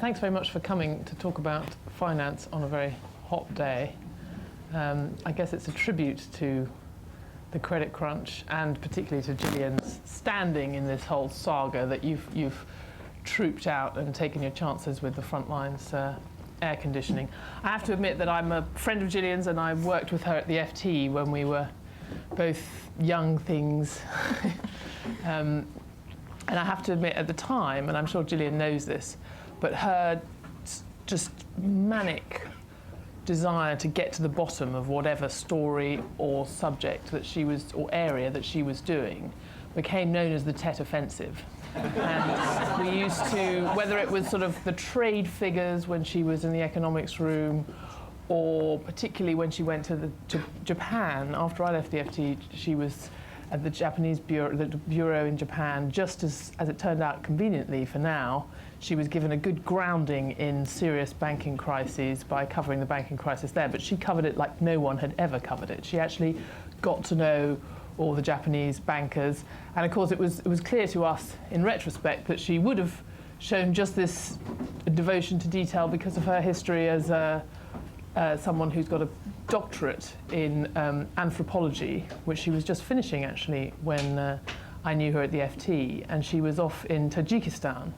thanks very much for coming to talk about finance on a very hot day. I guess it's a tribute to the credit crunch and particularly to Gillian's standing in this whole saga that you've trooped out and taken your chances with the Frontlines air conditioning. I have to admit that I'm a friend of Gillian's, and I worked with her at the FT when we were both young things. And I have to admit at the time, and I'm sure Gillian knows this, but her just manic desire to get to the bottom of whatever story or subject that she was, or area that she was doing, became known as the Tet Offensive. And we used to, whether it was sort of the trade figures when she was in the economics room, or particularly when she went to Japan, after I left the FT, she was at the Japanese bureau, the bureau in Japan, just as it turned out conveniently for now, she was given a good grounding in serious banking crises by covering the banking crisis there, but she covered it like no one had ever covered it. She actually got to know all the Japanese bankers, and of course it was clear to us in retrospect that she would have shown just this devotion to detail because of her history as someone who's got a doctorate in anthropology, which she was just finishing actually when I knew her at the FT, and she was off in Tajikistan.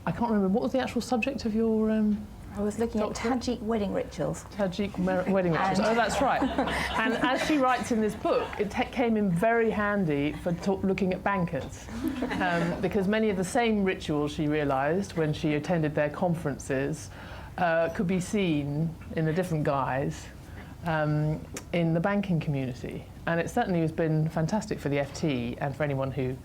I can't remember, what was the actual subject of your I was looking doctorate? at Tajik wedding rituals. Tajik wedding rituals, oh that's right. And as she writes in this book, it came in very handy for looking at bankers. Because many of the same rituals, she realised, when she attended their conferences, could be seen in a different guise in the banking community. And it certainly has been fantastic for the FT and for anyone who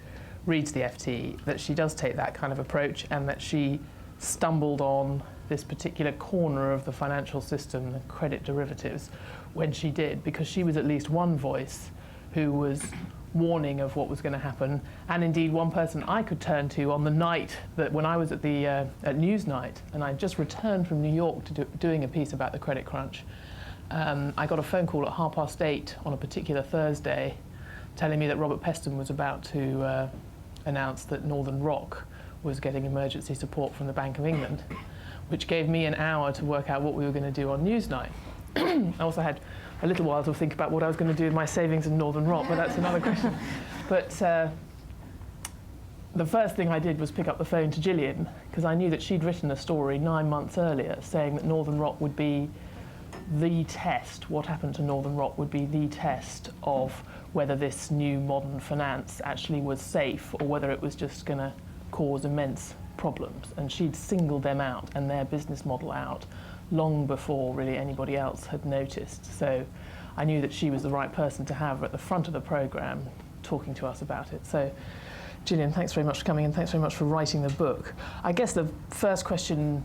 reads the FT that she does take that kind of approach, and that she stumbled on this particular corner of the financial system, the credit derivatives, when she did, because she was at least one voice who was warning of what was going to happen, and indeed one person I could turn to on the night that when I was at the at Newsnight, and I just returned from New York to doing a piece about the credit crunch. I got a phone call at 8:30 on a particular Thursday telling me that Robert Peston was about to announce that Northern Rock was getting emergency support from the Bank of England, which gave me an hour to work out what we were going to do on Newsnight. I also had a little while to think about what I was going to do with my savings in Northern Rock, but that's another question. But the first thing I did was pick up the phone to Gillian, because I knew that she'd written a story 9 months earlier saying that Northern Rock would be the test, what happened to Northern Rock would be the test of whether this new modern finance actually was safe or whether it was just going to cause immense problems. And she'd singled them out and their business model out long before really anybody else had noticed. So I knew that she was the right person to have at the front of the programme talking to us about it. So Gillian, thanks very much for coming, and thanks very much for writing the book. I guess the first question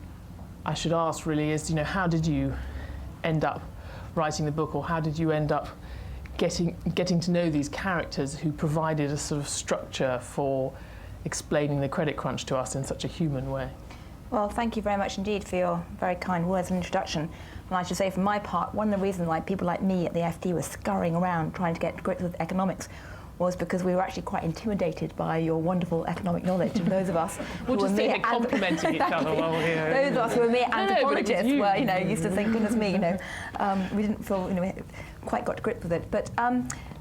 I should ask really is, how did you end up writing the book, or how did you end up getting to know these characters who provided a sort of structure for explaining the credit crunch to us in such a human way? Well, thank you very much indeed for your very kind words and introduction. And I should say, for my part, one of the reasons why people like me at the FT were scurrying around trying to get to grips with economics was because we were actually quite intimidated by your wonderful economic knowledge. And those of us we'll just sit here complimenting each other while we're here. Those of us who were mere anthropologists were, used to think, goodness me, we didn't feel, quite got to grips with it. But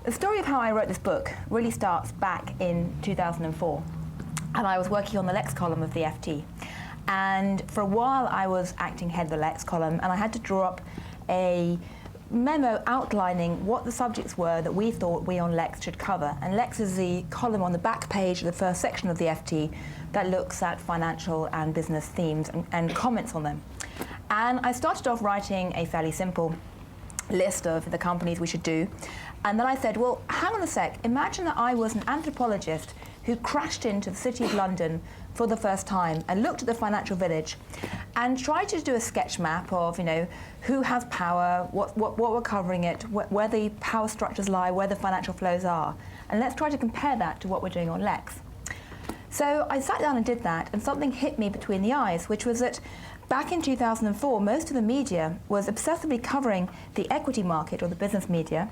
the story of how I wrote this book really starts back in 2004. And I was working on the Lex column of the FT. And for a while I was acting head of the Lex column, and I had to draw up a memo outlining what the subjects were that we thought we on Lex should cover. And Lex is the column on the back page of the first section of the FT that looks at financial and business themes and comments on them. And I started off writing a fairly simple list of the companies we should do. And then I said, well, hang on a sec, imagine that I was an anthropologist who crashed into the City of London for the first time and looked at the financial village and tried to do a sketch map of, who has power, what we're covering it, where the power structures lie, where the financial flows are. And let's try to compare that to what we're doing on Lex. So I sat down and did that, and something hit me between the eyes, which was that back in 2004, most of the media was obsessively covering the equity market or the business media.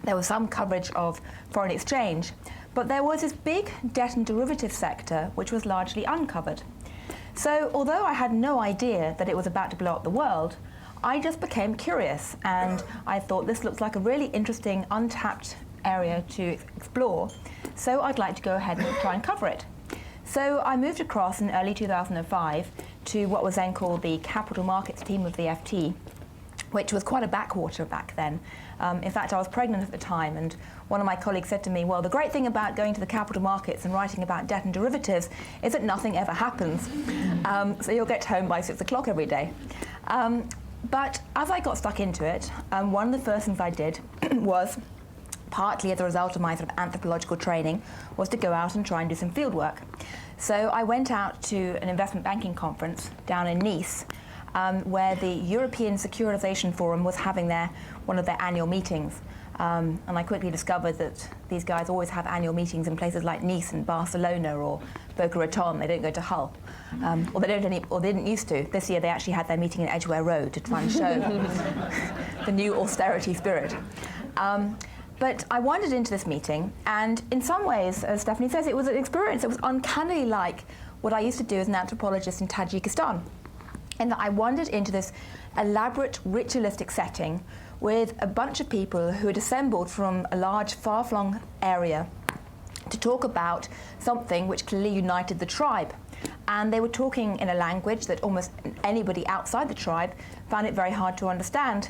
There was some coverage of foreign exchange, but there was this big debt and derivative sector which was largely uncovered. So although I had no idea that it was about to blow up the world, I just became curious, and I thought this looks like a really interesting, untapped area to explore, so I'd like to go ahead and try and cover it. So I moved across in early 2005 to what was then called the capital markets team of the FT, which was quite a backwater back then. In fact, I was pregnant at the time, and one of my colleagues said to me, well, the great thing about going to the capital markets and writing about debt and derivatives is that nothing ever happens. So you'll get home by 6 o'clock every day. But as I got stuck into it, one of the first things I did was, partly as a result of my sort of anthropological training, was to go out and try and do some field work. So I went out to an investment banking conference down in Nice, where the European Securitization Forum was having one of their annual meetings. And I quickly discovered that these guys always have annual meetings in places like Nice and Barcelona or Boca Raton. They don't go to Hull. Or they didn't used to. This year they actually had their meeting in Edgware Road to try and show the new austerity spirit. But I wandered into this meeting, and in some ways, as Stephanie says, it was an experience that was uncannily like what I used to do as an anthropologist in Tajikistan, in that I wandered into this elaborate ritualistic setting with a bunch of people who had assembled from a large, far-flung area to talk about something which clearly united the tribe. And they were talking in a language that almost anybody outside the tribe found it very hard to understand.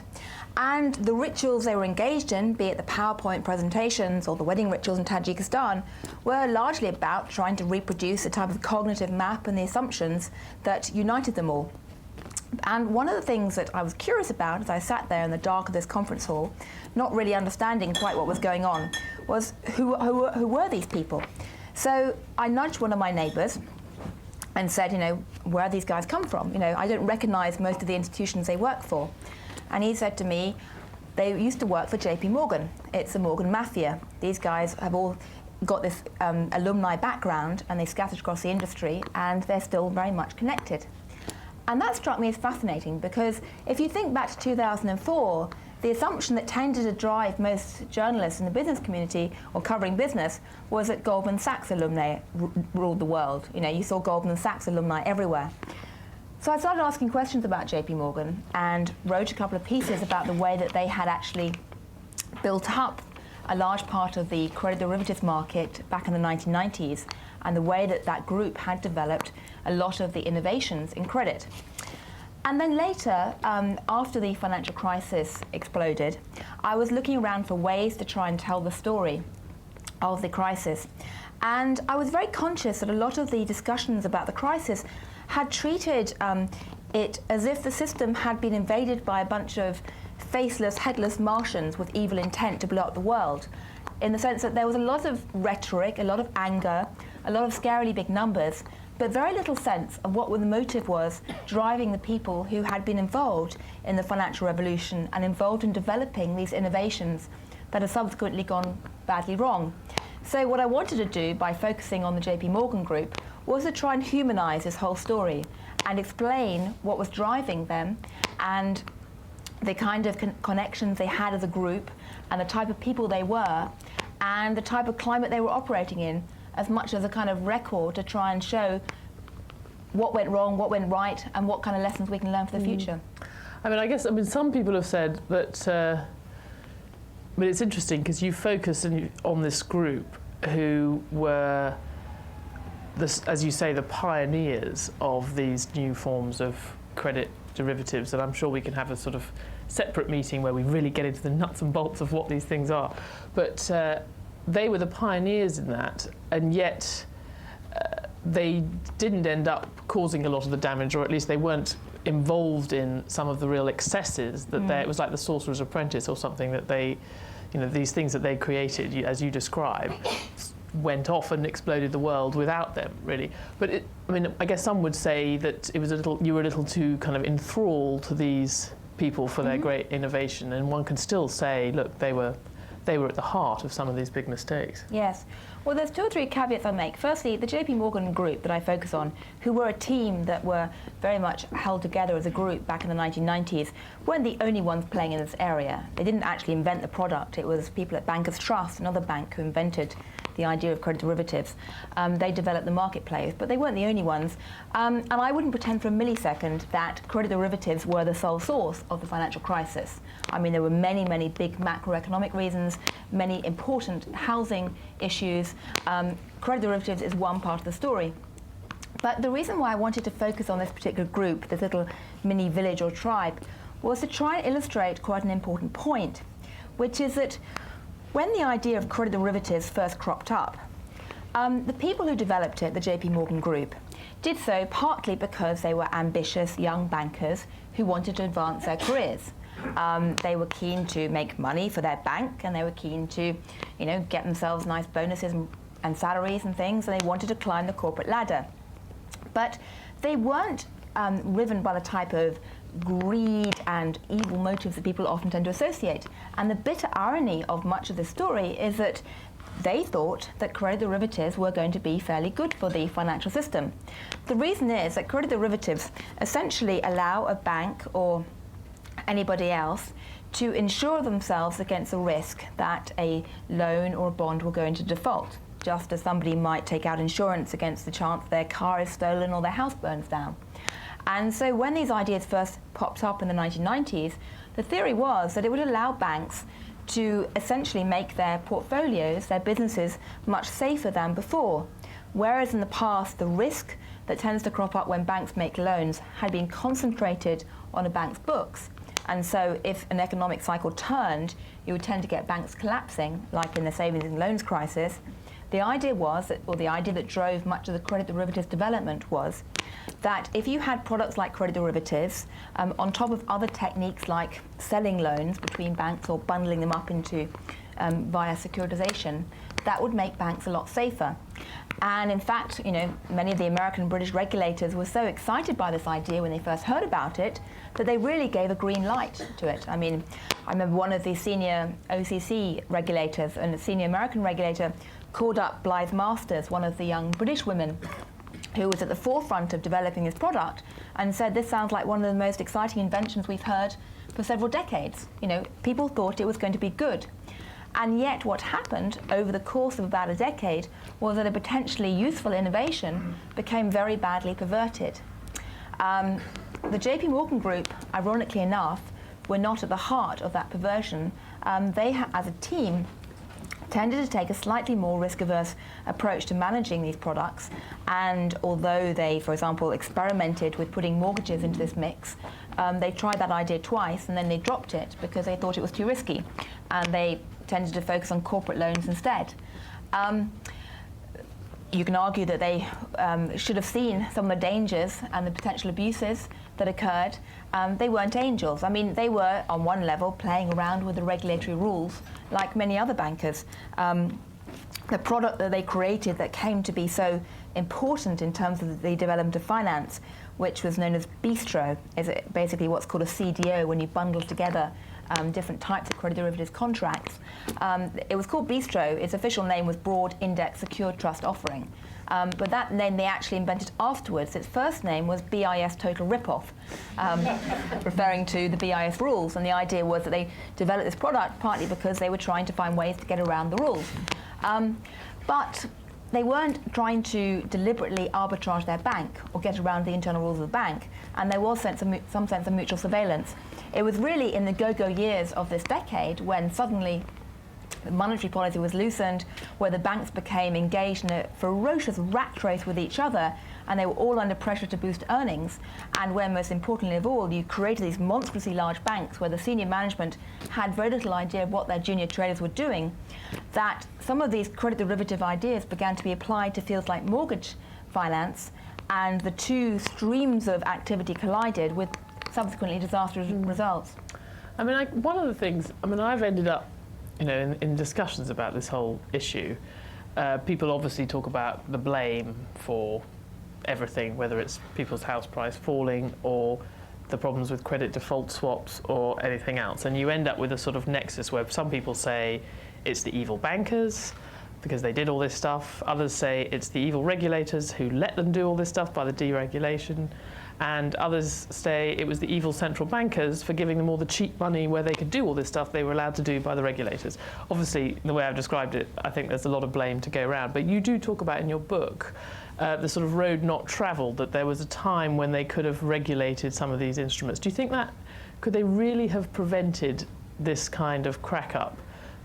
And the rituals they were engaged in, be it the PowerPoint presentations or the wedding rituals in Tajikistan, were largely about trying to reproduce the type of cognitive map and the assumptions that united them all. And one of the things that I was curious about as I sat there in the dark of this conference hall, not really understanding quite what was going on, was who were these people? So I nudged one of my neighbours and said, where do these guys come from? I don't recognise most of the institutions they work for. And he said to me, they used to work for JP Morgan. It's the Morgan Mafia. These guys have all got this alumni background, and they scattered across the industry, and they're still very much connected. And that struck me as fascinating, because if you think back to 2004, the assumption that tended to drive most journalists in the business community or covering business was that Goldman Sachs alumni ruled the world. You saw Goldman Sachs alumni everywhere. So I started asking questions about JP Morgan and wrote a couple of pieces about the way that they had actually built up a large part of the credit derivatives market back in the 1990s, and the way that that group had developed a lot of the innovations in credit. And then later, after the financial crisis exploded, I was looking around for ways to try and tell the story of the crisis. And I was very conscious that a lot of the discussions about the crisis had treated it as if the system had been invaded by a bunch of faceless, headless Martians with evil intent to blow up the world, in the sense that there was a lot of rhetoric, a lot of anger, a lot of scarily big numbers, but very little sense of what the motive was driving the people who had been involved in the financial revolution and involved in developing these innovations that have subsequently gone badly wrong. So what I wanted to do by focusing on the JP Morgan group was to try and humanize this whole story and explain what was driving them and the kind of connections they had as a group and the type of people they were and the type of climate they were operating in, as much as a kind of record to try and show what went wrong, what went right, and what kind of lessons we can learn for the future. Some people have said that, it's interesting because you focus on this group who were, as you say, the pioneers of these new forms of credit derivatives, and I'm sure we can have a sort of separate meeting where we really get into the nuts and bolts of what these things are. But they were the pioneers in that, and yet they didn't end up causing a lot of the damage, or at least they weren't involved in some of the real excesses that it was like the Sorcerer's Apprentice or something that they, these things that they created, as you describe, went off and exploded the world without them, really. But I guess some would say that it was you were a little too kind of enthralled to these people for their great innovation, and one can still say, look, they were at the heart of some of these big mistakes. Yes. Well, there's 2 or 3 caveats I'll make. Firstly, the JP Morgan group that I focus on, who were a team that were very much held together as a group back in the 1990s, weren't the only ones playing in this area. They didn't actually invent the product. It was people at Bankers Trust, another bank, who invented the idea of credit derivatives. They developed the marketplace, but they weren't the only ones. And I wouldn't pretend for a millisecond that credit derivatives were the sole source of the financial crisis. I mean, there were many, many big macroeconomic reasons, many important housing issues. Credit derivatives is one part of the story. But the reason why I wanted to focus on this particular group, this little mini village or tribe, was to try and illustrate quite an important point, which is that when the idea of credit derivatives first cropped up, the people who developed it, the JP Morgan group, did so partly because they were ambitious young bankers who wanted to advance their careers. They were keen to make money for their bank, and they were keen to, get themselves nice bonuses and salaries and things, and they wanted to climb the corporate ladder. But they weren't driven by the type of greed and evil motives that people often tend to associate. And the bitter irony of much of this story is that they thought that credit derivatives were going to be fairly good for the financial system. The reason is that credit derivatives essentially allow a bank or anybody else to insure themselves against the risk that a loan or a bond will go into default, just as somebody might take out insurance against the chance their car is stolen or their house burns down. And so when these ideas first popped up in the 1990s, the theory was that it would allow banks to essentially make their portfolios, their businesses, much safer than before. Whereas in the past, the risk that tends to crop up when banks make loans had been concentrated on a bank's books. And so if an economic cycle turned, you would tend to get banks collapsing, like in the savings and loans crisis. The idea was, the idea that drove much of the credit derivatives development was that if you had products like credit derivatives, on top of other techniques like selling loans between banks or bundling them up into via securitization, that would make banks a lot safer. And in fact, many of the American and British regulators were so excited by this idea when they first heard about it that they really gave a green light to it. I mean, I remember one of the senior OCC regulators and a senior American regulator called up Blythe Masters, one of the young British women who was at the forefront of developing this product, and said, this sounds like one of the most exciting inventions we've heard for several decades. People thought it was going to be good. And yet what happened over the course of about a decade was that a potentially useful innovation became very badly perverted. The JP Morgan group, ironically enough, were not at the heart of that perversion. They, as a team, tended to take a slightly more risk-averse approach to managing these products. And although they, for example, experimented with putting mortgages into this mix, they tried that idea twice and then they dropped it because they thought it was too risky. And they tended to focus on corporate loans instead. You can argue that they should have seen some of the dangers and the potential abuses that occurred. They weren't angels. I mean, they were, on one level, playing around with the regulatory rules like many other bankers. The product that they created that came to be so important in terms of the development of finance, which was known as Bistro, is basically what's called a CDO when you bundle together different types of credit derivatives contracts. It was called Bistro. Its official name was Broad Index Secured Trust Offering. But that name they actually invented afterwards. Its first name was BIS Total Ripoff, referring to the BIS rules. And the idea was that they developed this product partly because they were trying to find ways to get around the rules. But they weren't trying to deliberately arbitrage their bank or get around the internal rules of the bank. And there was some sense of mutual surveillance. It was really in the go-go years of this decade when suddenly the monetary policy was loosened, where the banks became engaged in a ferocious rat race with each other, and they were all under pressure to boost earnings, and where, most importantly of all, you created these monstrously large banks where the senior management had very little idea of what their junior traders were doing, that some of these credit derivative ideas began to be applied to fields like mortgage finance, and the two streams of activity collided with subsequently disastrous results. I mean, one of the things, I've ended up in discussions about this whole issue, people obviously talk about the blame for everything, whether it's people's house price falling or the problems with credit default swaps or anything else. And you end up with a sort of nexus where some people say it's the evil bankers, because they did all this stuff. Others say it's the evil regulators who let them do all this stuff by the deregulation. And others say it was the evil central bankers for giving them all the cheap money where they could do all this stuff they were allowed to do by the regulators. Obviously, the way I've described it, I think there's a lot of blame to go around. But you do talk about in your book the sort of road not travelled, that there was a time when they could have regulated some of these instruments. Do you think that, could they really have prevented this kind of crack up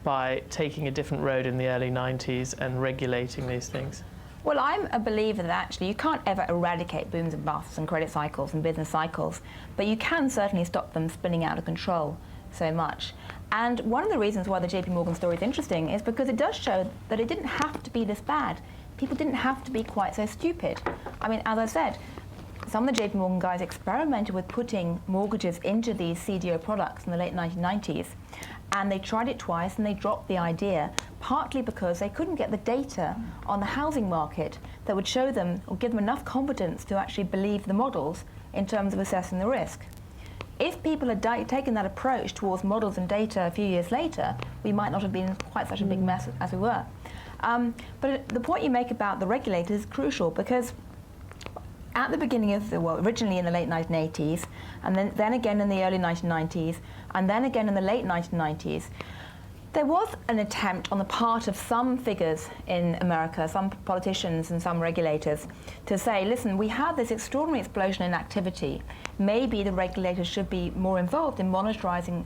by taking a different road in the early 90s and regulating these things? Well, I'm a believer that actually you can't ever eradicate booms and busts and credit cycles and business cycles, but you can certainly stop them spinning out of control so much. And one of the reasons why the JP Morgan story is interesting is because it does show that it didn't have to be this bad. People didn't have to be quite so stupid. I mean, as I said, some of the JP Morgan guys experimented with putting mortgages into these CDO products in the late 1990s, and they tried it twice and they dropped the idea, partly because they couldn't get the data on the housing market that would show them or give them enough confidence to actually believe the models in terms of assessing the risk. If people had taken that approach towards models and data a few years later, we might not have been quite such a big mess as we were. But the point you make about the regulators is crucial, because at the beginning of the, well, originally in the late 1980s, and then again in the early 1990s, and then again in the late 1990s, there was an attempt on the part of some figures in America, some politicians and some regulators, to say, listen, we have this extraordinary explosion in activity. Maybe the regulators should be more involved in monitoring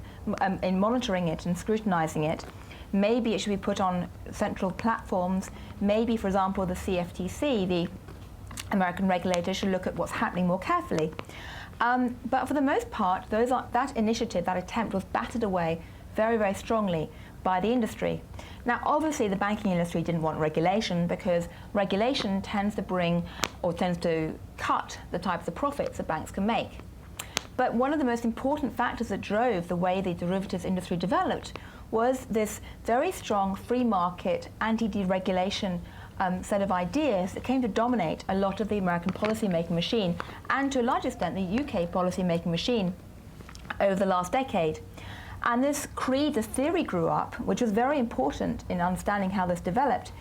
it and scrutinizing it. Maybe it should be put on central platforms. Maybe, for example, the CFTC, the American regulator, should look at what's happening more carefully. But for the most part, that initiative, that attempt, was battered away very, very strongly by the industry. Now, obviously, the banking industry didn't want regulation, because regulation tends to bring, or tends to cut, the types of profits that banks can make. But one of the most important factors that drove the way the derivatives industry developed was this very strong free market, anti-deregulation set of ideas that came to dominate a lot of the American policy-making machine, and to a large extent the UK policy-making machine over the last decade. And this creed, this theory grew up, which was very important in understanding how this developed.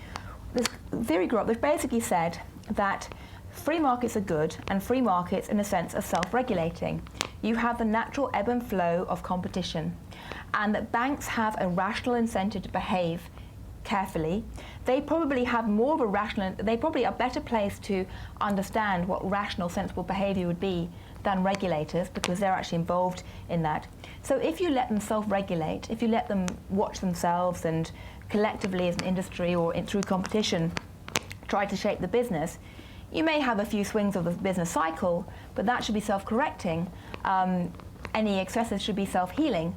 This theory grew up which basically said that free markets are good, and free markets, in a sense, are self-regulating. You have the natural ebb and flow of competition, and that banks have a rational incentive to behave carefully. They probably have more of a rational, they probably are better placed to understand what rational, sensible behavior would be than regulators, because they're actually involved in that. So if you let them self-regulate, if you let them watch themselves and collectively as an industry or through competition try to shape the business, you may have a few swings of the business cycle, but that should be self-correcting. Any excesses should be self-healing.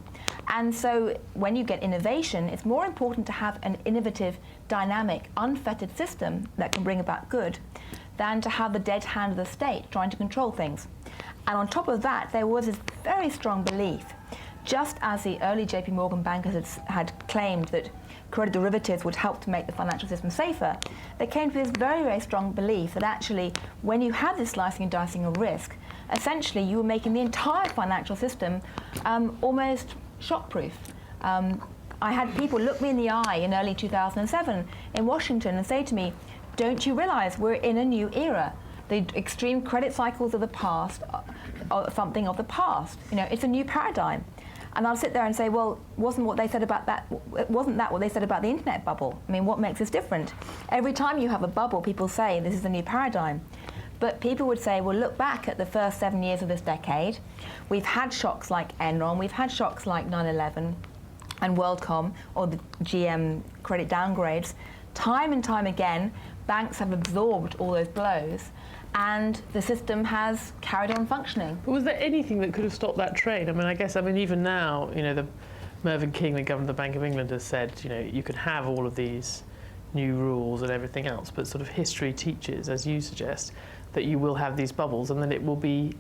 And so when you get innovation, it's more important to have an innovative, dynamic, unfettered system that can bring about good than to have the dead hand of the state trying to control things. And on top of that, there was this very strong belief, just as the early JP Morgan bankers had claimed that credit derivatives would help to make the financial system safer, they came to this very, very strong belief that actually when you had this slicing and dicing of risk, essentially you were making the entire financial system almost shockproof. I had people look me in the eye in early 2007 in Washington and say to me, don't you realize we're in a new era? The extreme credit cycles of the past are something of the past. You know, it's a new paradigm. And I'll sit there and say, well, wasn't that what they said about the internet bubble? I mean, what makes this different? Every time you have a bubble, people say this is the new paradigm. But people would say, well, look back at the first 7 years of this decade. We've had shocks like Enron, we've had shocks like 9/11 and WorldCom, or the GM credit downgrades. Time and time again, banks have absorbed all those blows, and the system has carried on functioning. But was there anything that could have stopped that train? I mean, even now, you know, the Mervyn King, the governor of the Bank of England, has said, you know, you could have all of these new rules and everything else, but sort of history teaches, as you suggest, that you will have these bubbles, and then it will be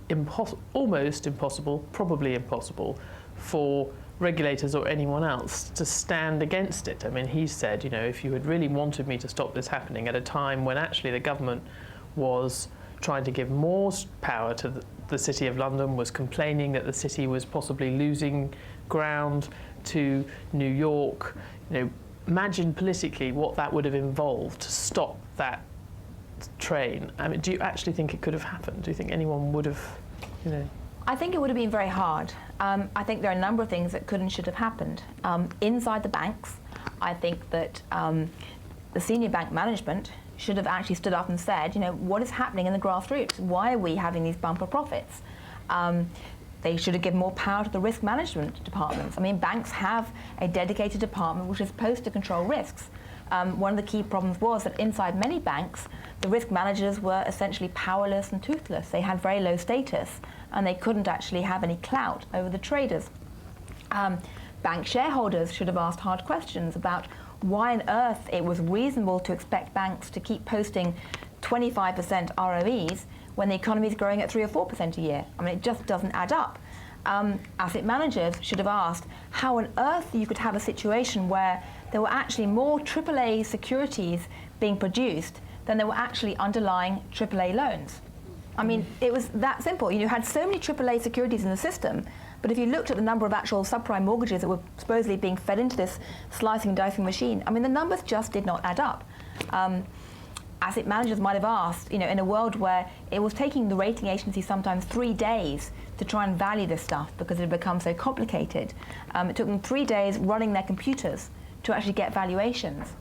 almost impossible, probably impossible, for regulators or anyone else to stand against it. I mean, he said, you know, if you had really wanted me to stop this happening at a time when actually the government was trying to give more power to the City of London, was complaining that the city was possibly losing ground to New York, you know, imagine politically what that would have involved to stop that train. I mean, do you actually think it could have happened? Do you think anyone would have, I think it would have been very hard. I think there are a number of things that could and should have happened. Inside the banks, I think that the senior bank management should have actually stood up and said, what is happening in the grassroots? Why are we having these bumper profits? They should have given more power to the risk management departments. I mean, banks have a dedicated department which is supposed to control risks. One of the key problems was that inside many banks, the risk managers were essentially powerless and toothless. They had very low status, and they couldn't actually have any clout over the traders. Bank shareholders should have asked hard questions about why on earth it was reasonable to expect banks to keep posting 25% ROEs when the economy is growing at 3 or 4% a year. I mean, it just doesn't add up. Asset managers should have asked how on earth you could have a situation where there were actually more AAA securities being produced than there were actually underlying AAA loans. I mean, it was that simple. You had so many AAA securities in the system, but if you looked at the number of actual subprime mortgages that were supposedly being fed into this slicing and dicing machine, I mean, the numbers just did not add up. Asset managers might have asked, in a world where it was taking the rating agency sometimes 3 days to try and value this stuff because it had become so complicated. It took them 3 days running their computers to actually get valuations.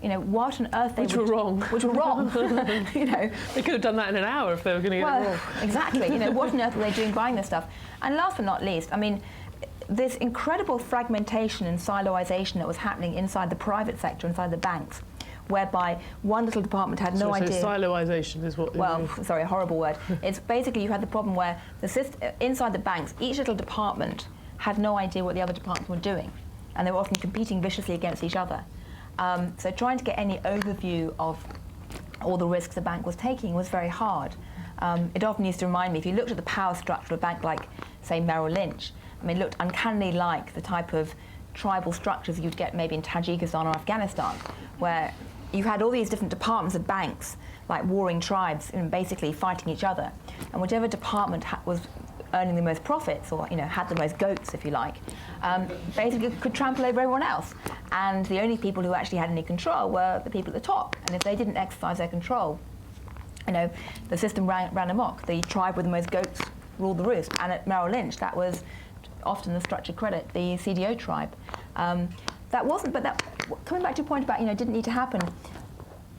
What on earth they Which were wrong. Which were wrong. They could have done that in an hour if they were going to get it wrong. Exactly. What on earth were they doing buying this stuff? And last but not least, I mean, this incredible fragmentation and siloization that was happening inside the private sector, inside the banks, whereby one little department had no idea. So siloization is what. Well, sorry, a horrible word. It's basically you had the problem where inside the banks, each little department had no idea what the other departments were doing, and they were often competing viciously against each other. So trying to get any overview of all the risks the bank was taking was very hard. It often used to remind me, if you looked at the power structure of a bank like, say, Merrill Lynch, I mean, it looked uncannily like the type of tribal structures you'd get maybe in Tajikistan or Afghanistan, where you had all these different departments of banks, like warring tribes, basically fighting each other. And whichever department was earning the most profits, or had the most goats, if you like, basically could trample over everyone else. And the only people who actually had any control were the people at the top. And if they didn't exercise their control, the system ran amok. The tribe with the most goats ruled the roost. And at Merrill Lynch, that was often the structured credit, the CDO tribe. That wasn't, but coming back to your point about, didn't need to happen,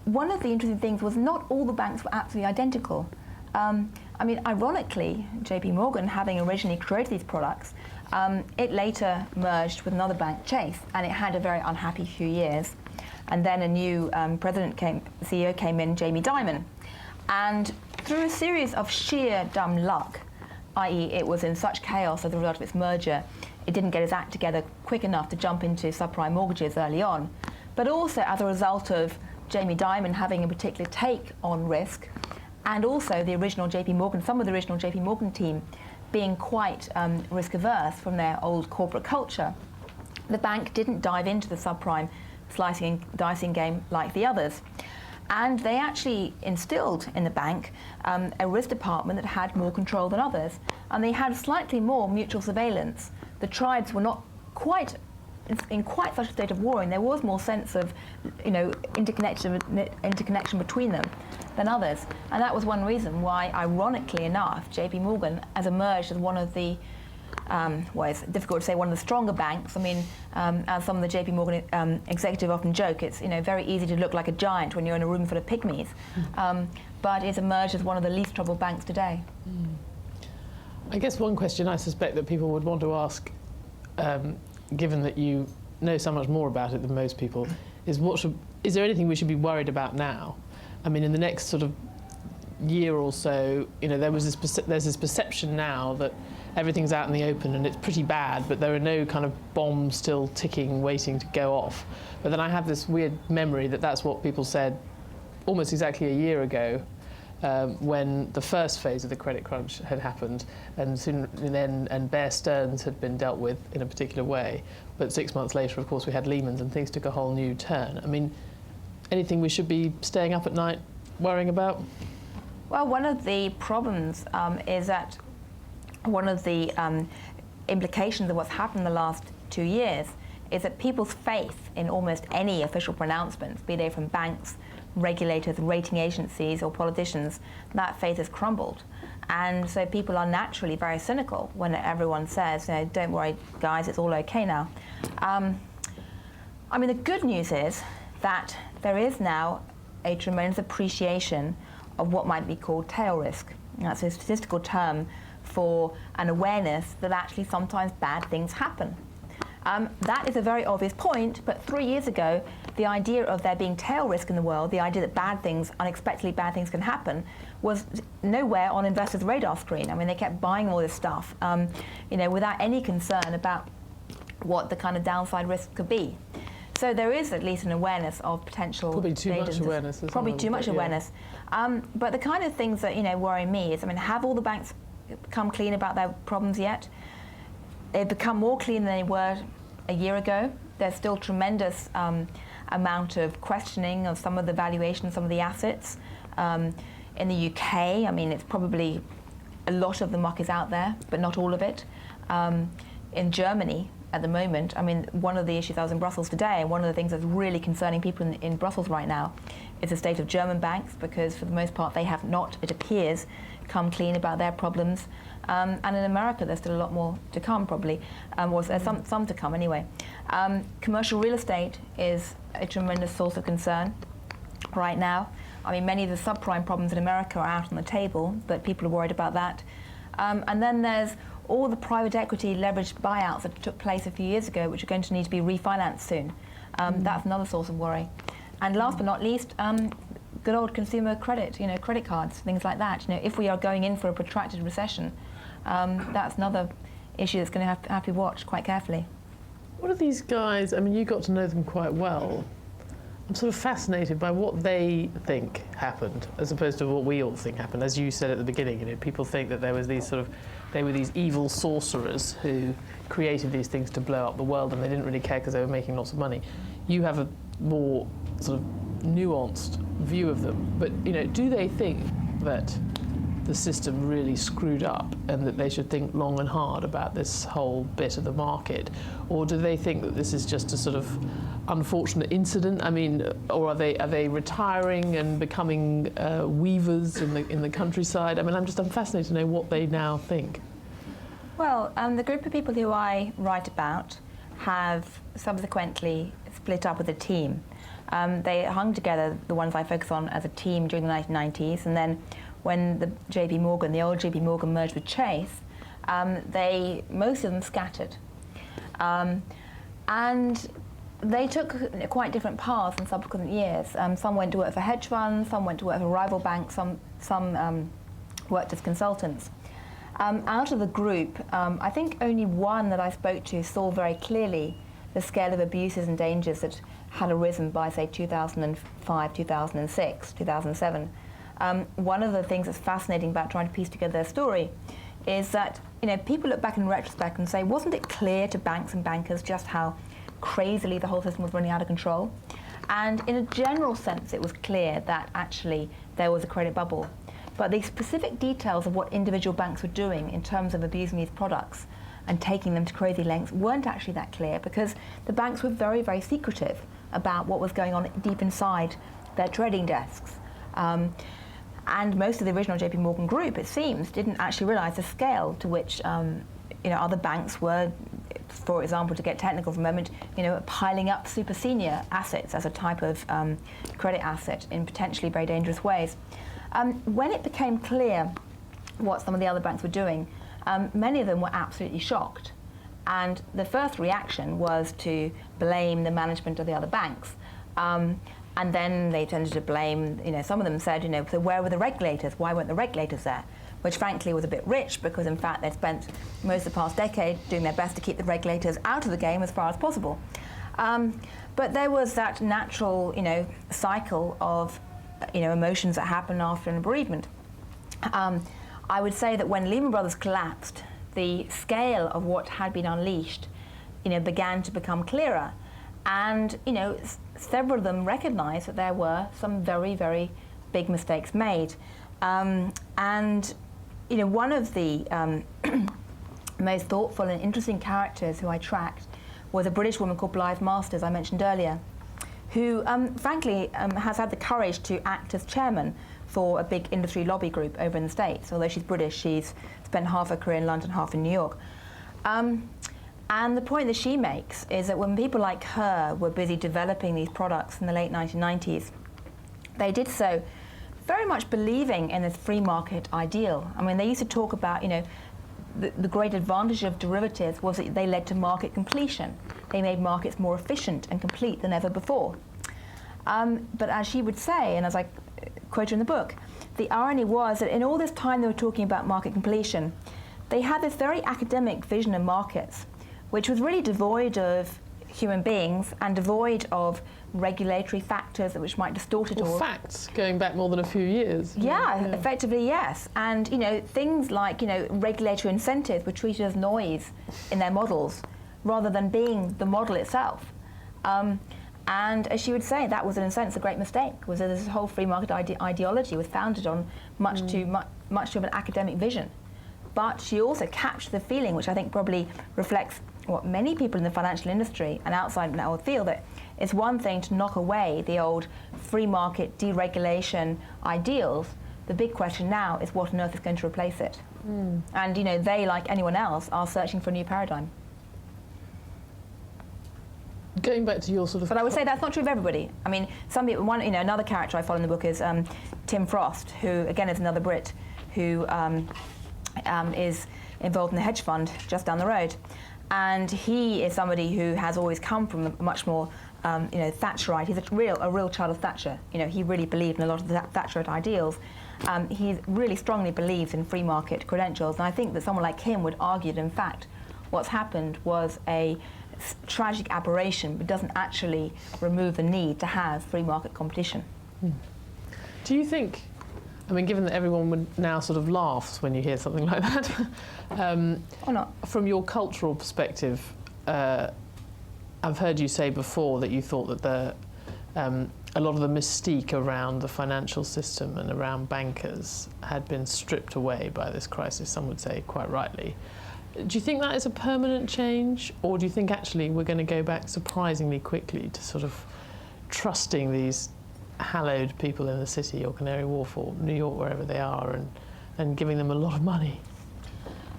one of the interesting things was not all the banks were absolutely identical. I mean, ironically, JP Morgan, having originally created these products, it later merged with another bank, Chase, and it had a very unhappy few years. And then a new CEO came in, Jamie Dimon. And through a series of sheer dumb luck, i.e. it was in such chaos as a result of its merger, it didn't get its act together quick enough to jump into subprime mortgages early on, but also as a result of Jamie Dimon having a particular take on risk, and also the original JP Morgan, some of the original JP Morgan team being quite risk averse from their old corporate culture. The bank didn't dive into the subprime slicing and dicing game like the others. And they actually instilled in the bank a risk department that had more control than others. And they had slightly more mutual surveillance. The tribes were not quite in quite such a state of war, and there was more sense of interconnection between them than others. And that was one reason why, ironically enough, JP Morgan has emerged as one of the well, it's difficult to say one of the stronger banks. I mean, as some of the JP Morgan executives often joke, it's very easy to look like a giant when you're in a room full of pygmies. But it's emerged as one of the least troubled banks today. I guess one question I suspect that people would want to ask, given that you know so much more about it than most people, is is there anything we should be worried about now? I mean, in the next sort of year or so, there's this perception now that everything's out in the open and it's pretty bad, but there are no kind of bombs still ticking, waiting to go off. But then I have this weird memory that that's what people said almost exactly a year ago, when the first phase of the credit crunch had happened, and Bear Stearns had been dealt with in a particular way. But 6 months later, of course, we had Lehman's and things took a whole new turn. I mean, anything we should be staying up at night worrying about? Well, one of the problems is that one of the implications of what's happened in the last 2 years is that people's faith in almost any official pronouncements, be they from banks, regulators, rating agencies, or politicians, that faith has crumbled. And so people are naturally very cynical when everyone says, don't worry, guys, it's all okay now. I mean, the good news is that there is now a tremendous appreciation of what might be called tail risk. That's a statistical term for an awareness that actually sometimes bad things happen. That is a very obvious point, but 3 years ago, the idea of there being tail risk in the world, the idea that bad things, unexpectedly bad things can happen, was nowhere on investors' radar screen. I mean, they kept buying all this stuff, without any concern about what the kind of downside risk could be. So there is at least an awareness of potential probably too much awareness. Probably too much awareness. But the kind of things that worry me is, have all the banks come clean about their problems yet? They've become more clean than they were a year ago. There's still tremendous amount of questioning of some of the valuation, some of the assets. In the UK, it's probably a lot of the muck is out there, but not all of it. In Germany, at the moment, one of the issues, I was in Brussels today, and one of the things that's really concerning people in Brussels right now is the state of German banks, because for the most part they have not, it appears, come clean about their problems. And in America there's still a lot more to come probably, or there's some to come anyway. Commercial real estate is a tremendous source of concern right now. Many of the subprime problems in America are out on the table, but people are worried about that. And then there's all the private equity leveraged buyouts that took place a few years ago, which are going to need to be refinanced soon. That's another source of worry. And last but not least, good old consumer credit, credit cards, things like that. If we are going in for a protracted recession, that's another issue that's going to have to be watched quite carefully. What are these guys, you got to know them quite well. I'm sort of fascinated by what they think happened, as opposed to what we all think happened. As you said at the beginning, people think that there was they were these evil sorcerers who created these things to blow up the world, and they didn't really care because they were making lots of money. You have a more sort of nuanced view of them, but do they think that the system really screwed up and that they should think long and hard about this whole bit of the market, or do they think that this is just a sort of unfortunate incident? Or are they retiring and becoming weavers in the countryside? I'm fascinated to know what they now think. Well, the group of people who I write about have subsequently split up as a team. They hung together, the ones I focus on, as a team during the 1990s, and then when the old JP Morgan merged with Chase, most of them scattered. And they took quite different paths in subsequent years. Some went to work for hedge funds, some went to work for rival banks, some worked as consultants. Out of the group, I think only one that I spoke to saw very clearly the scale of abuses and dangers that had arisen by, say, 2005, 2006, 2007. One of the things that's fascinating about trying to piece together their story is that people look back in retrospect and say, wasn't it clear to banks and bankers just how crazily the whole system was running out of control? And in a general sense, it was clear that actually there was a credit bubble. But the specific details of what individual banks were doing in terms of abusing these products and taking them to crazy lengths weren't actually that clear, because the banks were very, very secretive about what was going on deep inside their trading desks. And most of the original JP Morgan group, it seems, didn't actually realize the scale to which other banks were, for example, to get technical for a moment, piling up super senior assets as a type of credit asset in potentially very dangerous ways. When it became clear what some of the other banks were doing, many of them were absolutely shocked. And the first reaction was to blame the management of the other banks. And then they tended to blame, some of them said, so where were the regulators? Why weren't the regulators there? Which frankly was a bit rich, because in fact they'd spent most of the past decade doing their best to keep the regulators out of the game as far as possible. But there was that natural, cycle of, emotions that happen after a bereavement. I would say that when Lehman Brothers collapsed, the scale of what had been unleashed, began to become clearer. And, several of them recognized that there were some very, very big mistakes made. And, one of the most thoughtful and interesting characters who I tracked was a British woman called Blythe Masters, I mentioned earlier, who frankly has had the courage to act as chairman for a big industry lobby group over in the States. Although she's British, she's spent half her career in London, half in New York. And the point that she makes is that when people like her were busy developing these products in the late 1990s, they did so very much believing in this free market ideal. I mean, they used to talk about, the great advantage of derivatives was that they led to market completion. They made markets more efficient and complete than ever before. But as she would say, and as I quote her in the book, the irony was that in all this time they were talking about market completion, they had this very academic vision of markets, which was really devoid of human beings and devoid of regulatory factors which might distort it all. Facts going back more than a few years. Yeah, effectively, yes. And things like regulatory incentives were treated as noise in their models rather than being the model itself. And as she would say, that was in a sense a great mistake, was that this whole free market ideology was founded on much too of an academic vision. But she also captured the feeling, which I think probably reflects what many people in the financial industry and outside now feel, that it's one thing to knock away the old free market deregulation ideals. The big question now is what on earth is going to replace it? And they, like anyone else, are searching for a new paradigm. Going back to your sort of... But I would say that's not true of everybody. I mean, some people, another character I follow in the book is Tim Frost, who again is another Brit, who is involved in the hedge fund just down the road. And he is somebody who has always come from a much more, Thatcherite. He's a real child of Thatcher. He really believed in a lot of the Thatcherite ideals. He really strongly believes in free market credentials. And I think that someone like him would argue that, in fact, what's happened was a tragic aberration, but doesn't actually remove the need to have free market competition. Do you think, given that everyone would now sort of laughs when you hear something like that, or not? From your cultural perspective, I've heard you say before that you thought that a lot of the mystique around the financial system and around bankers had been stripped away by this crisis, some would say quite rightly. Do you think that is a permanent change, or do you think actually we're going to go back surprisingly quickly to sort of trusting these hallowed people in the city or Canary Wharf or New York, wherever they are, and giving them a lot of money?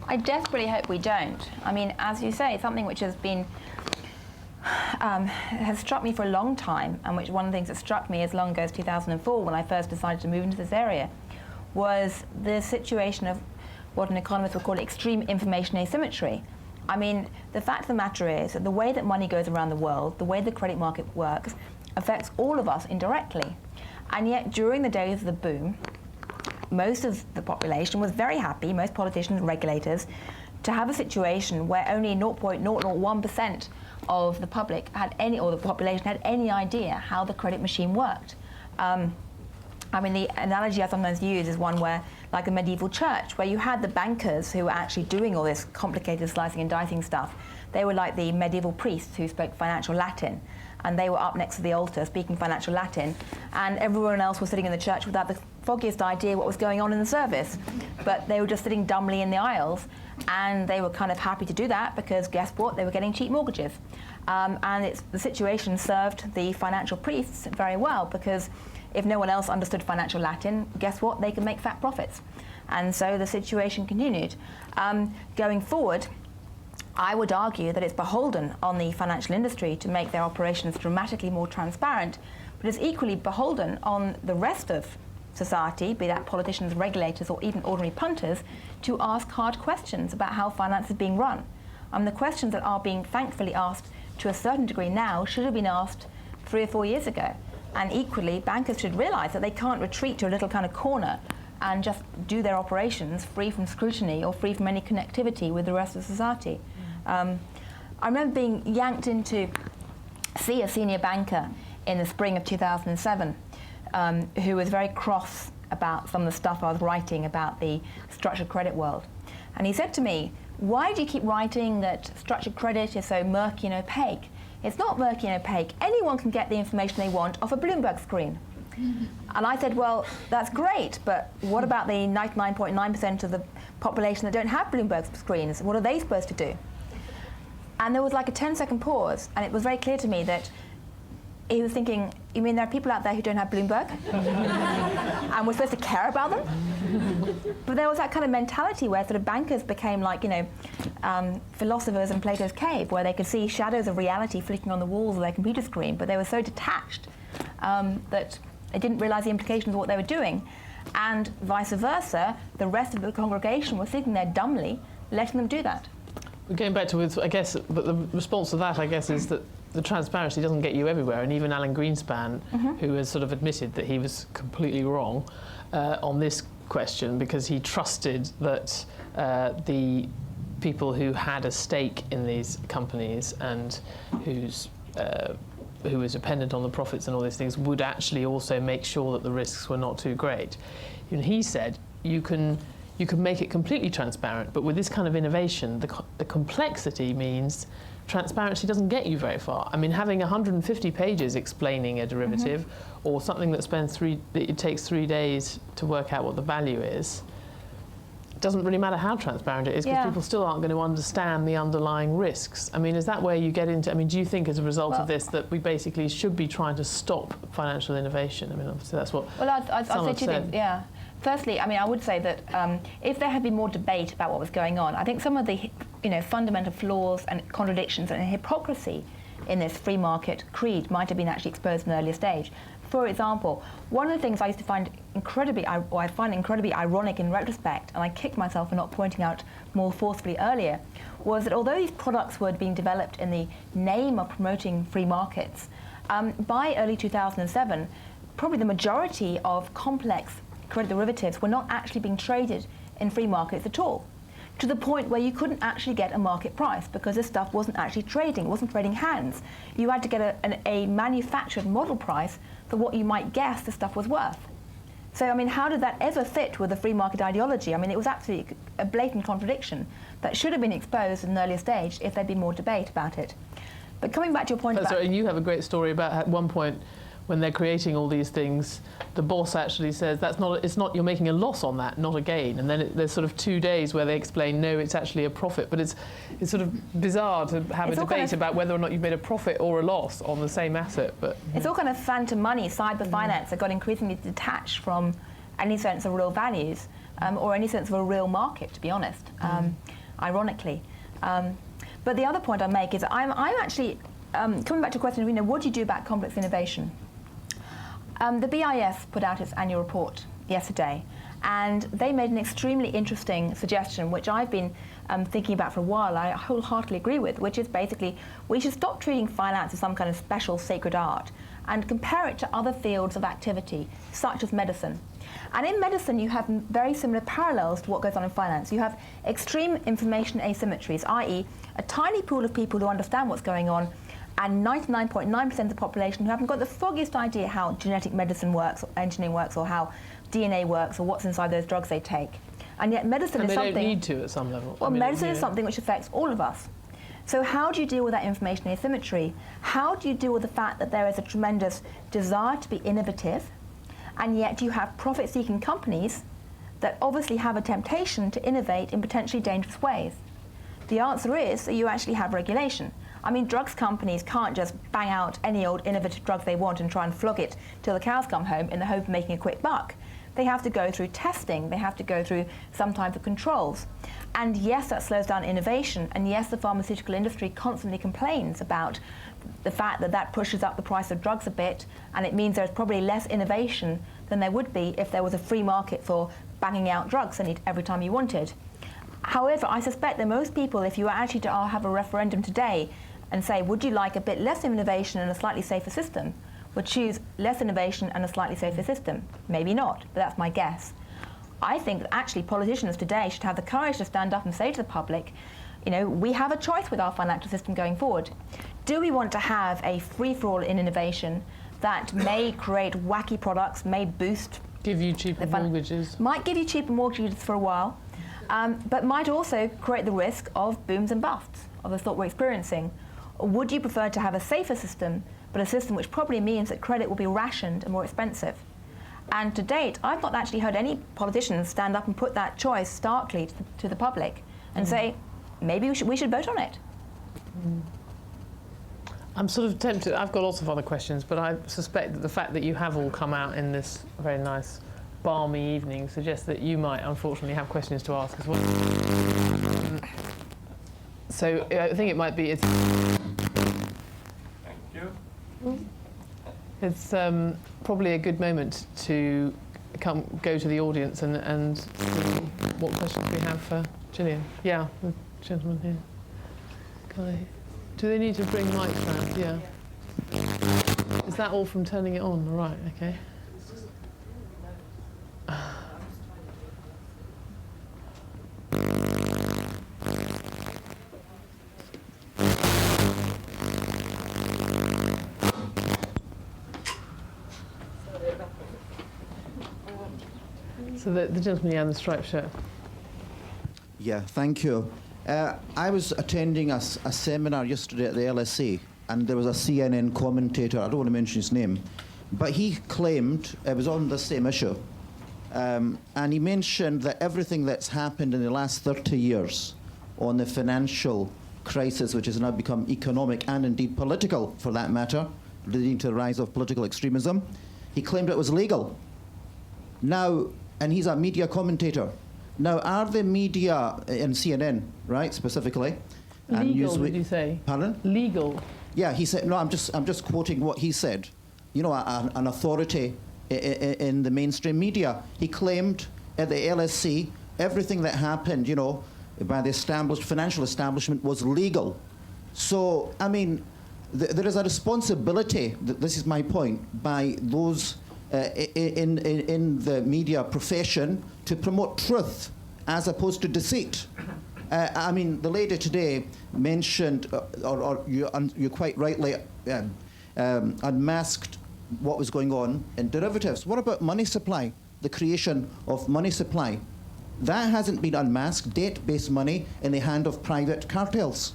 I desperately hope we don't. As you say, something which has been has struck me for a long time, and which one of the things that struck me as long ago as 2004 when I first decided to move into this area, was the situation of what an economist would call extreme information asymmetry. The fact of the matter is that the way that money goes around the world, the way the credit market works, affects all of us indirectly. And yet, during the days of the boom, most of the population was very happy, most politicians and regulators, to have a situation where only 0.001% of the public had any, or the population had any idea how the credit machine worked. The analogy I sometimes use is one where, like a medieval church, where you had the bankers who were actually doing all this complicated slicing and dicing stuff. They were like the medieval priests who spoke financial Latin, and they were up next to the altar speaking financial Latin, and everyone else was sitting in the church without the foggiest idea what was going on in the service. But they were just sitting dumbly in the aisles, and they were kind of happy to do that because guess what? They were getting cheap mortgages. The situation served the financial priests very well, because if no one else understood financial Latin, guess what? They could make fat profits. And so the situation continued. Going forward, I would argue that it's beholden on the financial industry to make their operations dramatically more transparent, but it's equally beholden on the rest of society, be that politicians, regulators, or even ordinary punters, to ask hard questions about how finance is being run. The questions that are being thankfully asked to a certain degree now should have been asked 3 or 4 years ago. And equally, bankers should realise that they can't retreat to a little kind of corner and just do their operations free from scrutiny or free from any connectivity with the rest of society. I remember being yanked in to see a senior banker in the spring of 2007 who was very cross about some of the stuff I was writing about the structured credit world. And he said to me, "Why do you keep writing that structured credit is so murky and opaque? It's not murky and opaque. Anyone can get the information they want off a Bloomberg screen." And I said, well, that's great, but what about the 99.9% of the population that don't have Bloomberg screens? What are they supposed to do? And there was like a 10-second pause, and it was very clear to me that he was thinking, you mean there are people out there who don't have Bloomberg? And we're supposed to care about them? But there was that kind of mentality where sort of bankers became like, philosophers in Plato's cave, where they could see shadows of reality flickering on the walls of their computer screen, but they were so detached that they didn't realize the implications of what they were doing. And vice versa, the rest of the congregation was sitting there dumbly, letting them do that. We're going back to, I guess, but the response to that, I guess, is that the transparency doesn't get you everywhere. And even Alan Greenspan, who has sort of admitted that he was completely wrong on this question, because he trusted that the people who had a stake in these companies and who was dependent on the profits and all these things would actually also make sure that the risks were not too great. And he said, you can make it completely transparent, but with this kind of innovation, the complexity means transparency doesn't get you very far. I mean, having 150 pages explaining a derivative or something that it takes 3 days to work out what the value is, it doesn't really matter how transparent it is, because people still aren't going to understand the underlying risks. I mean, is that where you get into, I mean, do you think as a result of this that we basically should be trying to stop financial innovation? I mean, obviously that's what I'd say two things, yeah. Firstly, I mean, I would say that if there had been more debate about what was going on, I think some of the fundamental flaws and contradictions and hypocrisy in this free market creed might have been actually exposed in an earlier stage. For example, one of the things I used to find incredibly ironic in retrospect, and I kicked myself for not pointing out more forcefully earlier, was that although these products were being developed in the name of promoting free markets, by early 2007, probably the majority of complex credit derivatives were not actually being traded in free markets at all, to the point where you couldn't actually get a market price because this stuff wasn't actually trading, it wasn't trading hands. You had to get a manufactured model price for what you might guess the stuff was worth. So, I mean, how did that ever fit with the free market ideology? I mean, it was absolutely a blatant contradiction that should have been exposed at an earlier stage if there'd been more debate about it. But coming back to your point about... Sorry, and you have a great story about at one point when they're creating all these things, the boss actually says, you're making a loss on that, not a gain. And then there's sort of 2 days where they explain, no, it's actually a profit. But it's sort of bizarre to have a debate about whether or not you've made a profit or a loss on the same asset. But it's all kind of phantom money, cyber finance that got increasingly detached from any sense of real values or any sense of a real market, to be honest, ironically. But the other point I make is I'm actually, coming back to the question of, what do you do about complex innovation? The BIS put out its annual report yesterday, and they made an extremely interesting suggestion, which I've been thinking about for a while. I wholeheartedly agree with, which is basically we should stop treating finance as some kind of special sacred art and compare it to other fields of activity, such as medicine. And in medicine, you have very similar parallels to what goes on in finance. You have extreme information asymmetries, i.e. a tiny pool of people who understand what's going on, and 99.9% of the population who haven't got the foggiest idea how genetic medicine works, or engineering works, or how DNA works, or what's inside those drugs they take. And yet medicine is something... And they don't need to at some level. Well, medicine is something which affects all of us. So how do you deal with that information asymmetry? How do you deal with the fact that there is a tremendous desire to be innovative, and yet you have profit-seeking companies that obviously have a temptation to innovate in potentially dangerous ways? The answer is that you actually have regulation. I mean, drugs companies can't just bang out any old innovative drug they want and try and flog it till the cows come home in the hope of making a quick buck. They have to go through testing, they have to go through some type of controls. And yes, that slows down innovation, and yes, the pharmaceutical industry constantly complains about the fact that that pushes up the price of drugs a bit, and it means there's probably less innovation than there would be if there was a free market for banging out drugs every time you wanted. However, I suspect that most people, if you were actually to have a referendum today and say, would you like a bit less innovation and a slightly safer system, would choose less innovation and a slightly safer system. Maybe not, but that's my guess. I think that actually politicians today should have the courage to stand up and say to the public, we have a choice with our financial system going forward. Do we want to have a free-for-all in innovation that may create wacky products, may boost... Give you cheaper mortgages. Might give you cheaper mortgages for a while, but might also create the risk of booms and busts of the sort we're experiencing. Or would you prefer to have a safer system, but a system which probably means that credit will be rationed and more expensive? And to date, I've not actually heard any politicians stand up and put that choice starkly to the public and say, maybe we should vote on it. I'm sort of tempted, I've got lots of other questions, but I suspect that the fact that you have all come out in this very nice, balmy evening suggests that you might, unfortunately, have questions to ask as well. So I think it might be... Thank you. It's probably a good moment to go to the audience and see what questions we have for Gillian. Yeah, the gentleman here. Do they need to bring mics around? Yeah. Is that all from turning it on? Right, okay. So the gentleman here in the striped shirt. Yeah, thank you. I was attending a seminar yesterday at the LSE, and there was a CNN commentator, I don't want to mention his name, but he claimed, it was on the same issue, and he mentioned that everything that's happened in the last 30 years on the financial crisis, which has now become economic and indeed political, for that matter, leading to the rise of political extremism, he claimed it was legal. Now, and he's a media commentator. Now, are the media in CNN, right, specifically? Legal, did you say? Pardon? Legal. Yeah, he said. No, I'm just quoting what he said. You know, an authority in the mainstream media. He claimed at the LSE everything that happened, you know, by the established financial establishment was legal. So, I mean, there is a responsibility. This is my point, by those in the media profession to promote truth as opposed to deceit. I mean, the lady today mentioned, or you quite rightly unmasked what was going on in derivatives. What about money supply, the creation of money supply? That hasn't been unmasked, debt-based money in the hand of private cartels.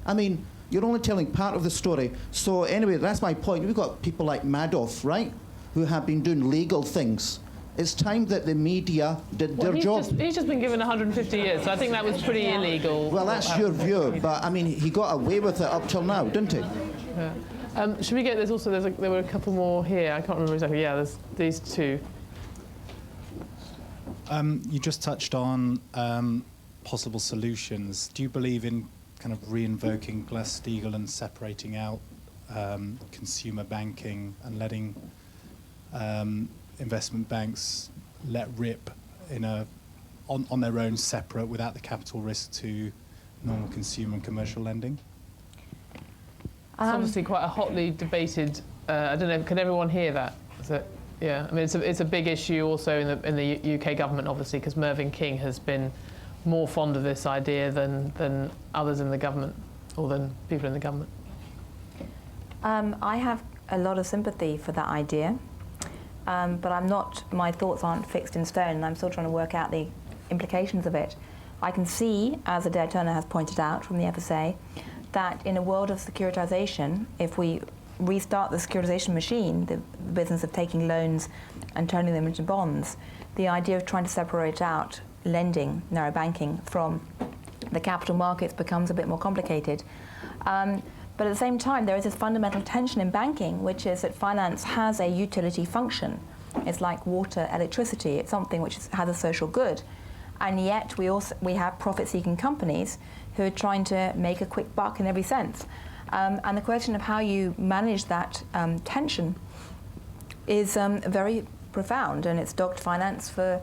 I mean, you're only telling part of the story. So anyway, that's my point. We've got people like Madoff, right, who have been doing legal things. It's time that the media did their job. He's just been given 150 years, so I think that was pretty illegal. Well, that's your view, but I mean, he got away with it up till now, didn't he? Yeah. Should we get this also? There were a couple more here. I can't remember exactly. Yeah, there's these two. You just touched on possible solutions. Do you believe in kind of re-invoking Glass-Steagall and separating out consumer banking and letting investment banks let rip on their own, separate, without the capital risk to normal consumer and commercial lending? It's obviously quite a hotly debated. I don't know. Can everyone hear that? Is it? Yeah. I mean, it's a big issue also in the UK government, obviously, because Mervyn King has been more fond of this idea than others in the government, or than people in the government. I have a lot of sympathy for that idea. But my thoughts aren't fixed in stone, and I'm still trying to work out the implications of it. I can see, as Adair Turner has pointed out from the FSA, that in a world of securitization, if we restart the securitization machine, the business of taking loans and turning them into bonds, the idea of trying to separate out lending, narrow banking, from the capital markets becomes a bit more complicated. But at the same time, there is this fundamental tension in banking, which is that finance has a utility function. It's like water, electricity. It's something which has a social good. And yet we have profit-seeking companies who are trying to make a quick buck in every sense. And the question of how you manage that tension is very profound, and it's dogged finance for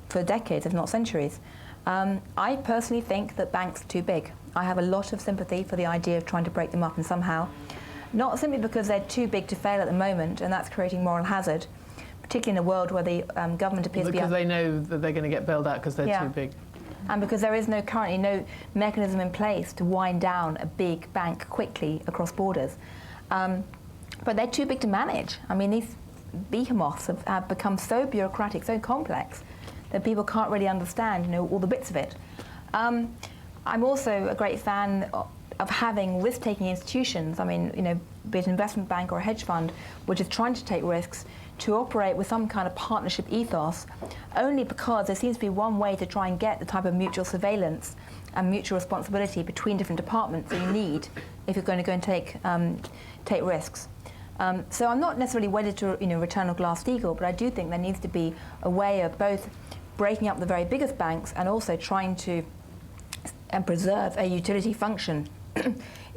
decades, if not centuries. I personally think that banks are too big. I have a lot of sympathy for the idea of trying to break them up and somehow, not simply because they're too big to fail at the moment, and that's creating moral hazard, particularly in a world where the government appears to be... Because they know that they're going to get bailed out because they're too big. And because there is currently no mechanism in place to wind down a big bank quickly across borders. But they're too big to manage. I mean, these behemoths have become so bureaucratic, so complex, that people can't really understand, all the bits of it. I'm also a great fan of having risk-taking institutions. I mean, be it an investment bank or a hedge fund, which is trying to take risks, to operate with some kind of partnership ethos, only because there seems to be one way to try and get the type of mutual surveillance and mutual responsibility between different departments that you need if you're going to go and take risks. So I'm not necessarily wedded to return of Glass-Steagall, but I do think there needs to be a way of both breaking up the very biggest banks and also trying to preserve a utility function,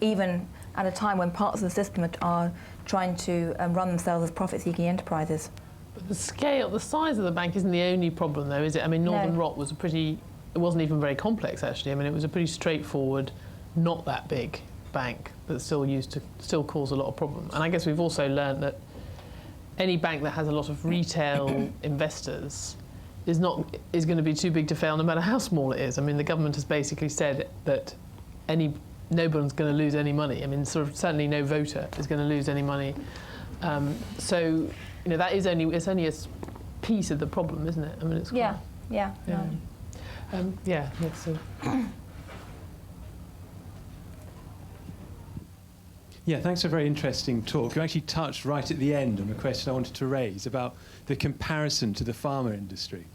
even at a time when parts of the system are trying to run themselves as profit-seeking enterprises. But the size of the bank isn't the only problem, though, is it? I mean, Northern Rock was it wasn't even very complex, actually. I mean, it was a pretty straightforward, not that big bank that still cause a lot of problems. And I guess we've also learned that any bank that has a lot of retail investors is going to be too big to fail, no matter how small it is. I mean, the government has basically said that no one's going to lose any money. I mean, certainly no voter is going to lose any money. So, that is it's only a piece of the problem, isn't it? I mean, it's quite, yeah. So. Yeah, thanks for a very interesting talk. You actually touched right at the end on a question I wanted to raise about the comparison to the pharma industry,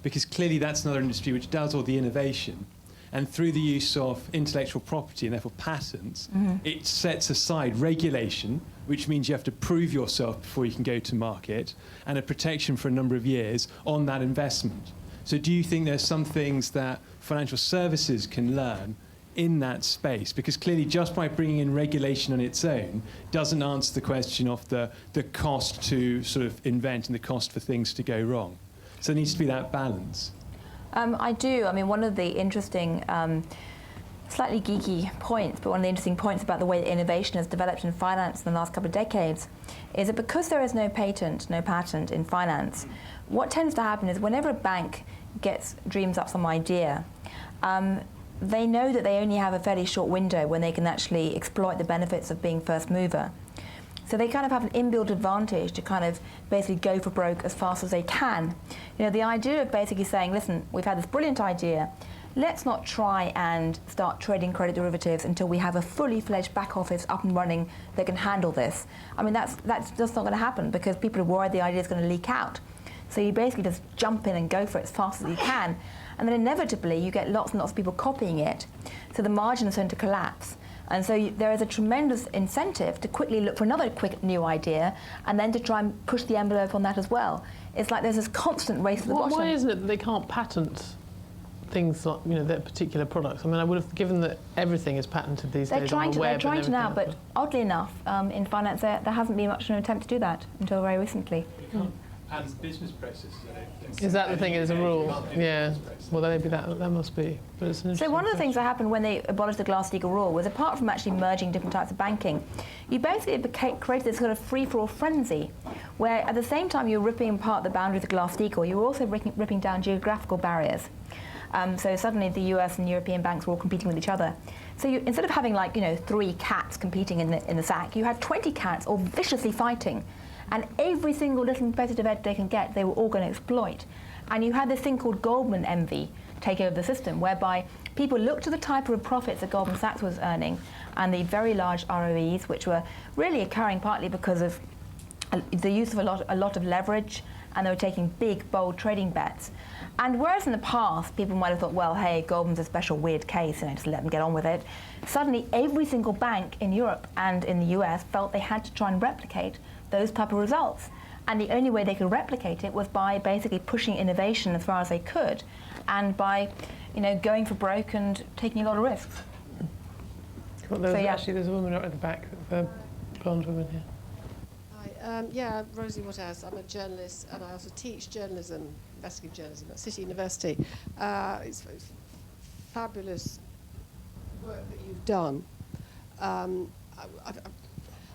because clearly that's another industry which does all the innovation, and through the use of intellectual property and therefore patents, it sets aside regulation, which means you have to prove yourself before you can go to market, and a protection for a number of years on that investment. So do you think there's some things that financial services can learn in that space? Because clearly just by bringing in regulation on its own doesn't answer the question of the cost to sort of invent and the cost for things to go wrong. So there needs to be that balance. I do. I mean, one of the interesting, slightly geeky points, but one of the interesting points about the way that innovation has developed in finance in the last couple of decades is that because there is no patent in finance, what tends to happen is whenever a bank dreams up some idea, they know that they only have a fairly short window when they can actually exploit the benefits of being first mover. So they kind of have an inbuilt advantage to kind of basically go for broke as fast as they can. The idea of basically saying, listen, we've had this brilliant idea, let's not try and start trading credit derivatives until we have a fully fledged back office up and running that can handle this. I mean, that's just not going to happen because people are worried the idea is going to leak out. So you basically just jump in and go for it as fast as you can. And then inevitably you get lots and lots of people copying it. So the margins tend to collapse. And so there is a tremendous incentive to quickly look for another quick new idea and then to try and push the envelope on that as well. It's like there's this constant race to the bottom. Why isn't it that they can't patent things like, their particular products? I mean, I would have given that everything is patented these days on the web. They're trying to now, but oddly enough, in finance there hasn't been much of an attempt to do that until very recently. And business processes. Is that the thing as a rule? Yeah. Well, maybe that must be. But it's an so one of the things that happened when they abolished the Glass-Steagall rule was, apart from actually merging different types of banking, you basically created this sort of free-for-all frenzy, where at the same time you were ripping apart the boundaries of Glass-Steagall, you were also ripping down geographical barriers. So suddenly the US and European banks were all competing with each other. So instead of having 3 cats competing in the sack, you had 20 cats all viciously fighting. And every single little competitive edge they can get, they were all going to exploit. And you had this thing called Goldman envy take over the system, whereby people looked at the type of profits that Goldman Sachs was earning and the very large ROEs, which were really occurring partly because of the use of a lot of leverage, and they were taking big, bold trading bets. And whereas in the past, people might have thought, well, hey, Goldman's a special weird case, just let them get on with it. Suddenly, every single bank in Europe and in the US felt they had to try and replicate those type of results. And the only way they could replicate it was by basically pushing innovation as far as they could, and by, going for broke and taking a lot of risks. Well, there's a woman right at the back, the blonde woman here. Hi, Rosie Watters. I'm a journalist, and I also teach journalism, investigative journalism at City University. It's fabulous work that you've done.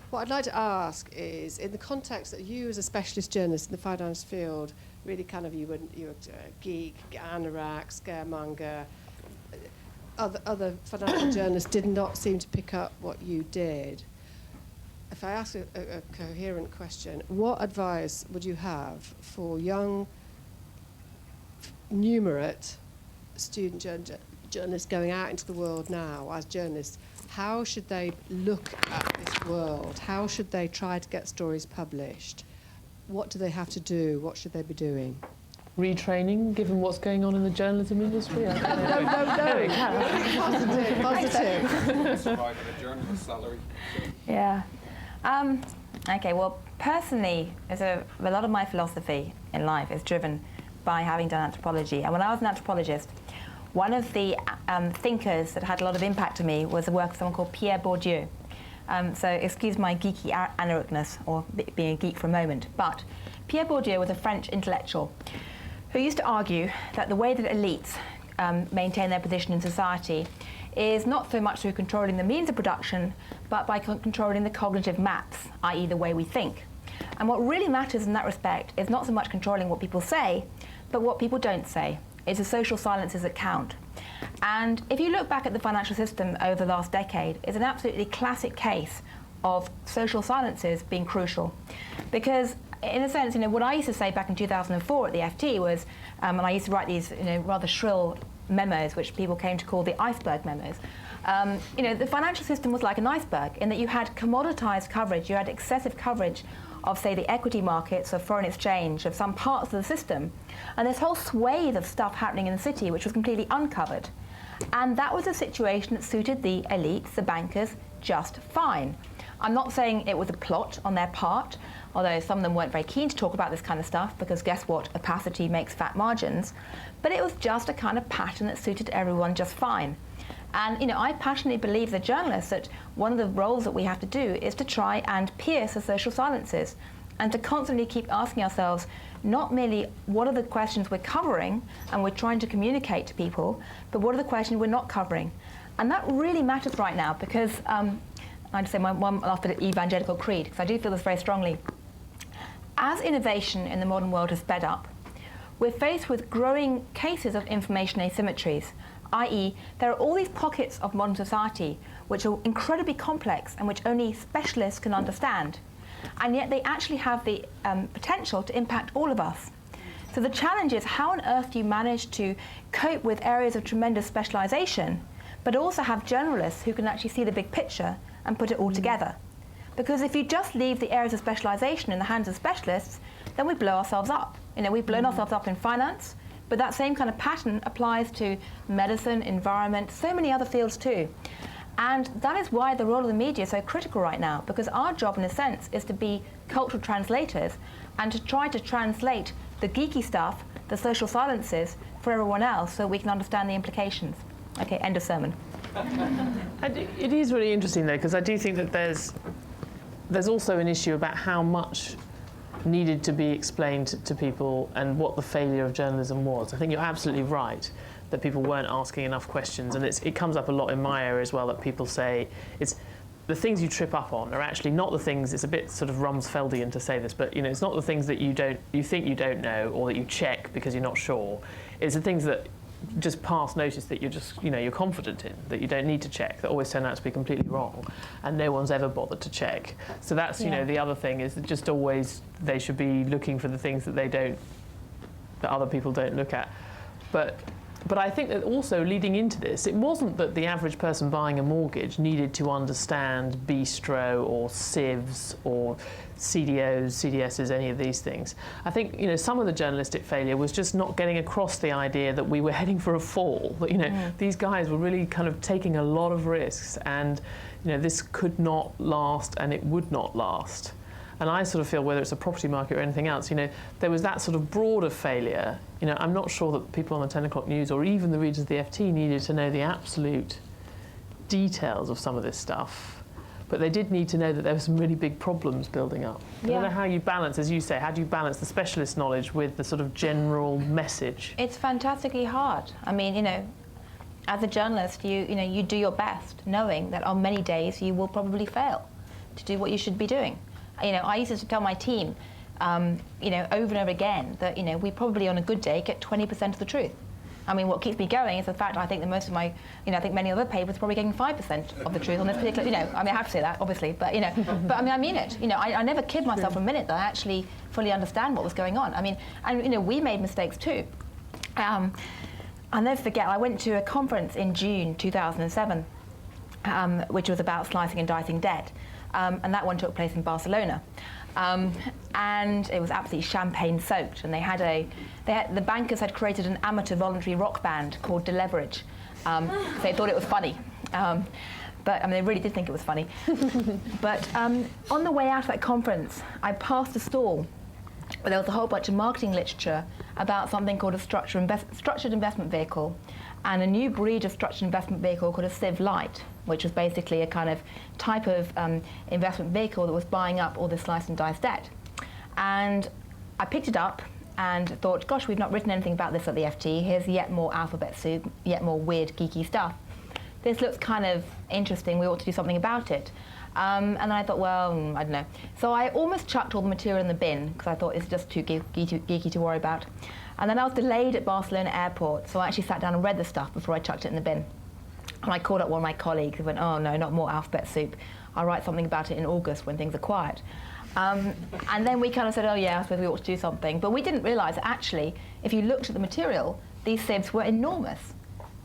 What I'd like to ask is, in the context that you as a specialist journalist in the finance field, really kind of you were a geek, anorak, scaremonger, other financial journalists did not seem to pick up what you did. If I ask a coherent question, what advice would you have for young, numerate student journalists going out into the world now as journalists? How should they look at this world? How should they try to get stories published? What do they have to do? What should they be doing? retraining, given what's going on in the journalism industry? No. Positive. Surviving a journalist's salary. Yeah. Okay, well, personally, a lot of my philosophy in life is driven by having done anthropology. And when I was an anthropologist, one of the thinkers that had a lot of impact on me was the work of someone called Pierre Bourdieu. So excuse my geeky anorakness, or being a geek for a moment, but Pierre Bourdieu was a French intellectual who used to argue that the way that elites maintain their position in society is not so much through controlling the means of production, but by controlling the cognitive maps, i.e. the way we think. And what really matters in that respect is not so much controlling what people say, but what people don't say. It's the social silences that count. And if you look back at the financial system over the last decade, it's an absolutely classic case of social silences being crucial. Because in a sense, what I used to say back in 2004 at the FT was, and I used to write these rather shrill memos, which people came to call the iceberg memos. The financial system was like an iceberg in that you had commoditized coverage, you had excessive coverage of, say, the equity markets, of foreign exchange, of some parts of the system, and this whole swathe of stuff happening in the city which was completely uncovered. And that was a situation that suited the elites, the bankers, just fine. I'm not saying it was a plot on their part, although some of them weren't very keen to talk about this kind of stuff, because guess what? Opacity makes fat margins. But it was just a kind of pattern that suited everyone just fine. And I passionately believe, as a journalist, that one of the roles that we have to do is to try and pierce the social silences, and to constantly keep asking ourselves not merely what are the questions we're covering and we're trying to communicate to people, but what are the questions we're not covering. And that really matters right now, because I'd say my one last bit of evangelical creed, because I do feel this very strongly. As innovation in the modern world has sped up, we're faced with growing cases of information asymmetries, i.e. there are all these pockets of modern society which are incredibly complex and which only specialists can understand, and yet they actually have the potential to impact all of us. So the challenge is, how on earth do you manage to cope with areas of tremendous specialization, but also have journalists who can actually see the big picture and put it all together? Because if you just leave the areas of specialization in the hands of specialists, then we blow ourselves up. We've blown ourselves up in finance, but that same kind of pattern applies to medicine, environment, so many other fields too. And that is why the role of the media is so critical right now, because our job, in a sense, is to be cultural translators and to try to translate the geeky stuff, the social silences, for everyone else, so we can understand the implications. Okay, end of sermon. And it is really interesting, though, because I do think that there's also an issue about how much needed to be explained to people and what the failure of journalism was. I think you're absolutely right that people weren't asking enough questions, and it comes up a lot in my area as well, that people say it's the things you trip up on are actually not the things. It's a bit sort of Rumsfeldian to say this, but it's not the things that you think you don't know, or that you check because you're not sure. It's the things that just pass notice that you're just you're confident in, that you don't need to check, that always turn out to be completely wrong, and no one's ever bothered to check. So that's the other thing is that just always they should be looking for the things that that other people don't look at. But I think that also leading into this, it wasn't that the average person buying a mortgage needed to understand bistro or civs or CDOs, CDSs, any of these things. I think some of the journalistic failure was just not getting across the idea that we were heading for a fall. That these guys were really kind of taking a lot of risks, and this could not last, and it would not last. And I sort of feel, whether it's a property market or anything else, there was that sort of broader failure. I'm not sure that people on the 10 o'clock news or even the readers of the FT needed to know the absolute details of some of this stuff. But they did need to know that there were some really big problems building up. I don't know how you balance, as you say, how do you balance the specialist knowledge with the sort of general message? It's fantastically hard. I mean, as a journalist, you do your best, knowing that on many days you will probably fail to do what you should be doing. I used to tell my team, over and over again that, we probably on a good day get 20% of the truth. I mean, what keeps me going is the fact I think that most of my, I think many other papers are probably getting 5% of the truth on this particular, I mean, I have to say that, obviously, but, but I mean it. I never kid myself for a minute that I actually fully understand what was going on. I mean, and, we made mistakes too. I'll never forget, I went to a conference in June 2007, which was about slicing and dicing debt. And that one took place in Barcelona. And it was absolutely champagne soaked. And the bankers had created an amateur voluntary rock band called Deleverage. So they thought it was funny. But I mean, they really did think it was funny. But on the way out of that conference, I passed a stall where there was a whole bunch of marketing literature about something called a structured investment vehicle, and a new breed of structured investment vehicle called a Civ Light, which was basically a kind of type of investment vehicle that was buying up all this slice and dice debt. And I picked it up and thought, gosh, we've not written anything about this at the FT. Here's yet more alphabet soup, yet more weird, geeky stuff. This looks kind of interesting. We ought to do something about it. And then I thought, well, I don't know. So I almost chucked all the material in the bin because I thought it's just too geeky to worry about. And then I was delayed at Barcelona airport, so I actually sat down and read the stuff before I chucked it in the bin. And I called up one of my colleagues who went, oh no, not more alphabet soup. I'll write something about it in August when things are quiet. And then we kind of said, oh yeah, I suppose we ought to do something. But we didn't realise that actually, if you looked at the material, these sieves were enormous.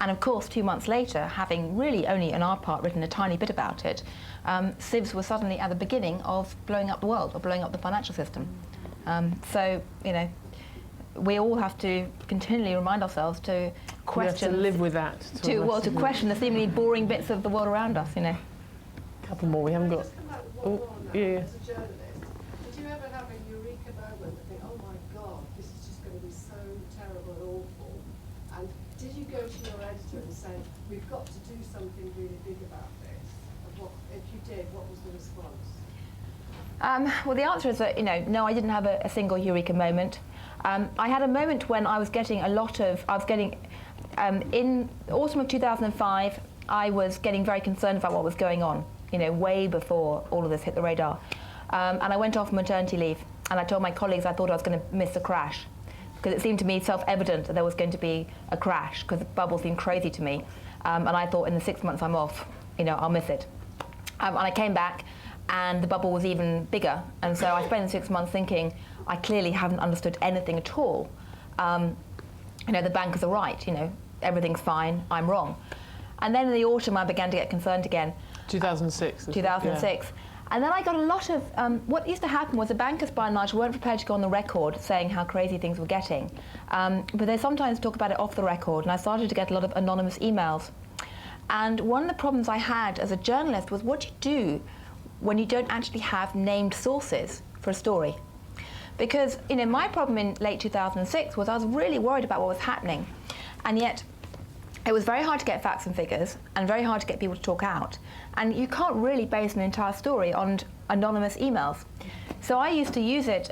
And of course, 2 months later, having really only on our part written a tiny bit about it, sieves were suddenly at the beginning of blowing up the world, or blowing up the financial system. So, you know, we all have to continually remind ourselves to question... We have to live with that. To question the seemingly boring bits of the world around us, you know. A couple more, we haven't got... Oh, yeah. As a journalist, did you ever have a eureka moment and think, oh my God, this is just going to be so terrible and awful? And did you go to your editor and say, we've got to do something really big about this? And what, if you did, what was the response? Well, the answer is that, you know, no, I didn't have a single eureka moment. I had a moment when I was getting in autumn of 2005, I was getting very concerned about what was going on, you know, way before all of this hit the radar. And I went off maternity leave, and I told my colleagues I thought I was going to miss a crash, because it seemed to me self-evident that there was going to be a crash, because the bubble seemed crazy to me. And I thought in the 6 months I'm off, you know, I'll miss it. And I came back, and the bubble was even bigger. And so I spent 6 months thinking, I clearly haven't understood anything at all. You know, the bankers are right, you know, everything's fine, I'm wrong. And then in the autumn, I began to get concerned again. 2006. 2006. Yeah. And then I got a lot of, what used to happen was the bankers by and large weren't prepared to go on the record saying how crazy things were getting. But they sometimes talk about it off the record, and I started to get a lot of anonymous emails. And one of the problems I had as a journalist was, what do you do when you don't actually have named sources for a story? Because, you know, my problem in late 2006 was I was really worried about what was happening. And yet, it was very hard to get facts and figures, and very hard to get people to talk out. And you can't really base an entire story on anonymous emails. So I used to use it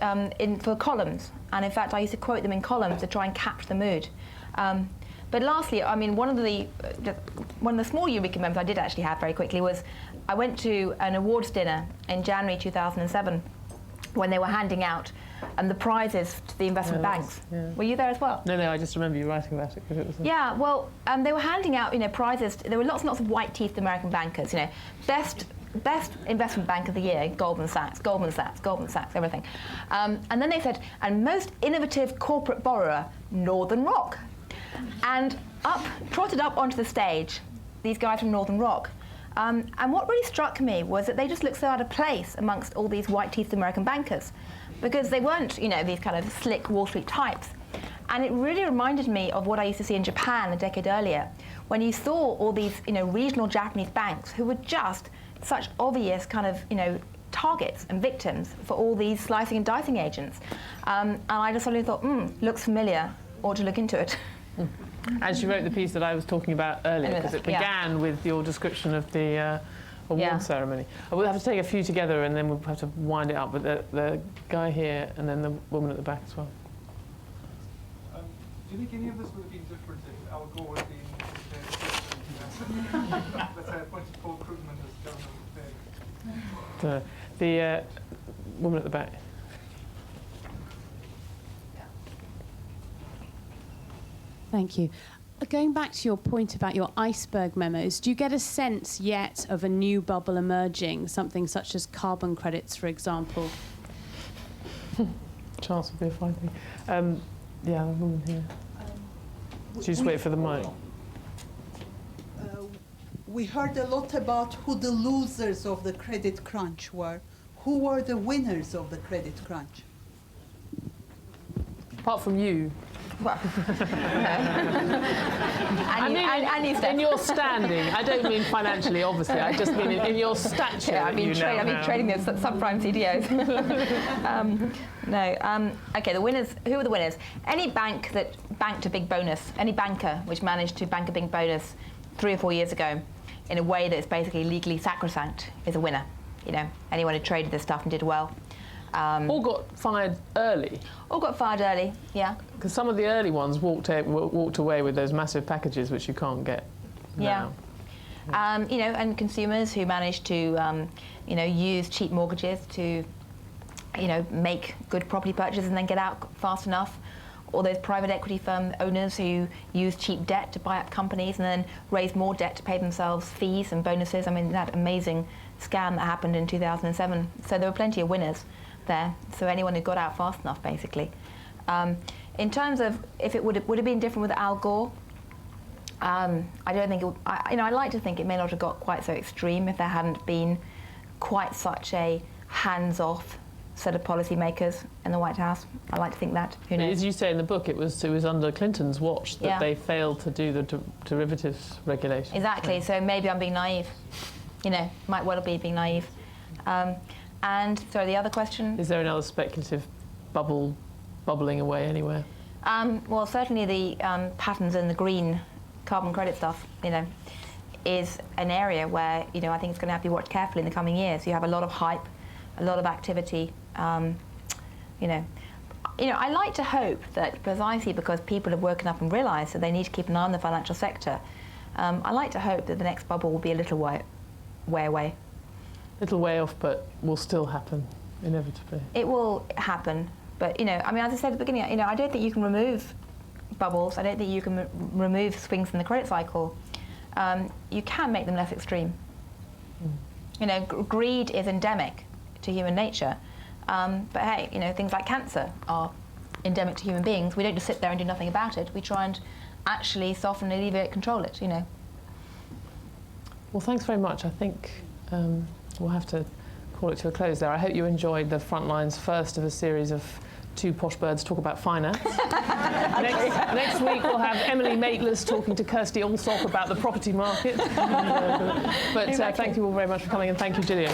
for columns. And in fact, I used to quote them in columns to try and capture the mood. But lastly, I mean, one of the small eureka moments I did actually have very quickly was I went to an awards dinner in January 2007 when they were handing out the prizes to the investment banks. Yeah. Were you there as well? No, I just remember you writing about it. It was yeah, well, they were handing out, you know, prizes. There were lots and lots of white-teethed American bankers, you know, best investment bank of the year, Goldman Sachs, everything. And then they said, and most innovative corporate borrower, Northern Rock. And trotted up onto the stage, these guys from Northern Rock. And what really struck me was that they just looked so out of place amongst all these white-teethed American bankers, because they weren't, you know, these kind of slick Wall Street types. And it really reminded me of what I used to see in Japan a decade earlier, when you saw all these, you know, regional Japanese banks who were just such obvious kind of, you know, targets and victims for all these slicing and dicing agents. And I just suddenly thought, looks familiar, ought to look into it. And she wrote the piece that I was talking about earlier, because it began with your description of the award ceremony. We'll have to take a few together, and then we'll have to wind it up. But the guy here, and then the woman at the back as well. Do you think any of this would have been different if Al Gore had been let's say appointed Paul Krugman as governor of the The woman at the back. Thank you. Going back to your point about your iceberg memos, do you get a sense yet of a new bubble emerging, something such as carbon credits, for example? Chance would be a fine thing. Yeah, the woman here. Just wait for the mic. We heard a lot about who the losers of the credit crunch were, who were the winners of the credit crunch? Apart from you. Well, in your standing. I don't mean financially, obviously. I just mean in your stature. Yeah, I've been trading those subprime CDOs. Okay, the winners. Who are the winners? Any bank that banked a big bonus, any banker which managed to bank a big bonus 3 or 4 years ago in a way that's basically legally sacrosanct is a winner. You know, anyone who traded this stuff and did well. All got fired early. All got fired early, yeah. Because some of the early ones walked away with those massive packages which you can't get now. You know, and consumers who managed to, you know, use cheap mortgages to, you know, make good property purchases and then get out fast enough. All those private equity firm owners who use cheap debt to buy up companies and then raise more debt to pay themselves fees and bonuses. I mean, that amazing scam that happened in 2007. So there were plenty of winners there. So anyone who got out fast enough, basically. In terms of if it would have been different with Al Gore, I don't think it. You know, I like to think it may not have got quite so extreme if there hadn't been quite such a hands-off set of policymakers in the White House. I like to think that. Who knows? As you say in the book, it was under Clinton's watch that they failed to do the derivatives regulation. Exactly. So maybe I'm being naive. You know, might well be being naive. And sorry, the other question? Is there another speculative bubbling away anywhere? Well, certainly the patterns in the green carbon credit stuff, you know, is an area where, you know, I think it's going to have to be watched carefully in the coming years. You have a lot of hype, a lot of activity. You know, I like to hope that precisely because people have woken up and realised that they need to keep an eye on the financial sector, I like to hope that the next bubble will be a little way away. Little way off, but will still happen, inevitably. It will happen, but, you know, I mean, as I said at the beginning, you know, I don't think you can remove bubbles. I don't think you can remove swings in the credit cycle. You can make them less extreme. You know, greed is endemic to human nature. But hey, you know, things like cancer are endemic to human beings. We don't just sit there and do nothing about it. We try and actually soften, alleviate, control it, you know. Well, thanks very much. I think we'll have to call it to a close there. I hope you enjoyed the Frontline's first of a series of two posh birds talk about finance. Next week we'll have Emily Maitlis talking to Kirsty Allsop about the property market. But thank you all very much for coming, and thank you, Gillian.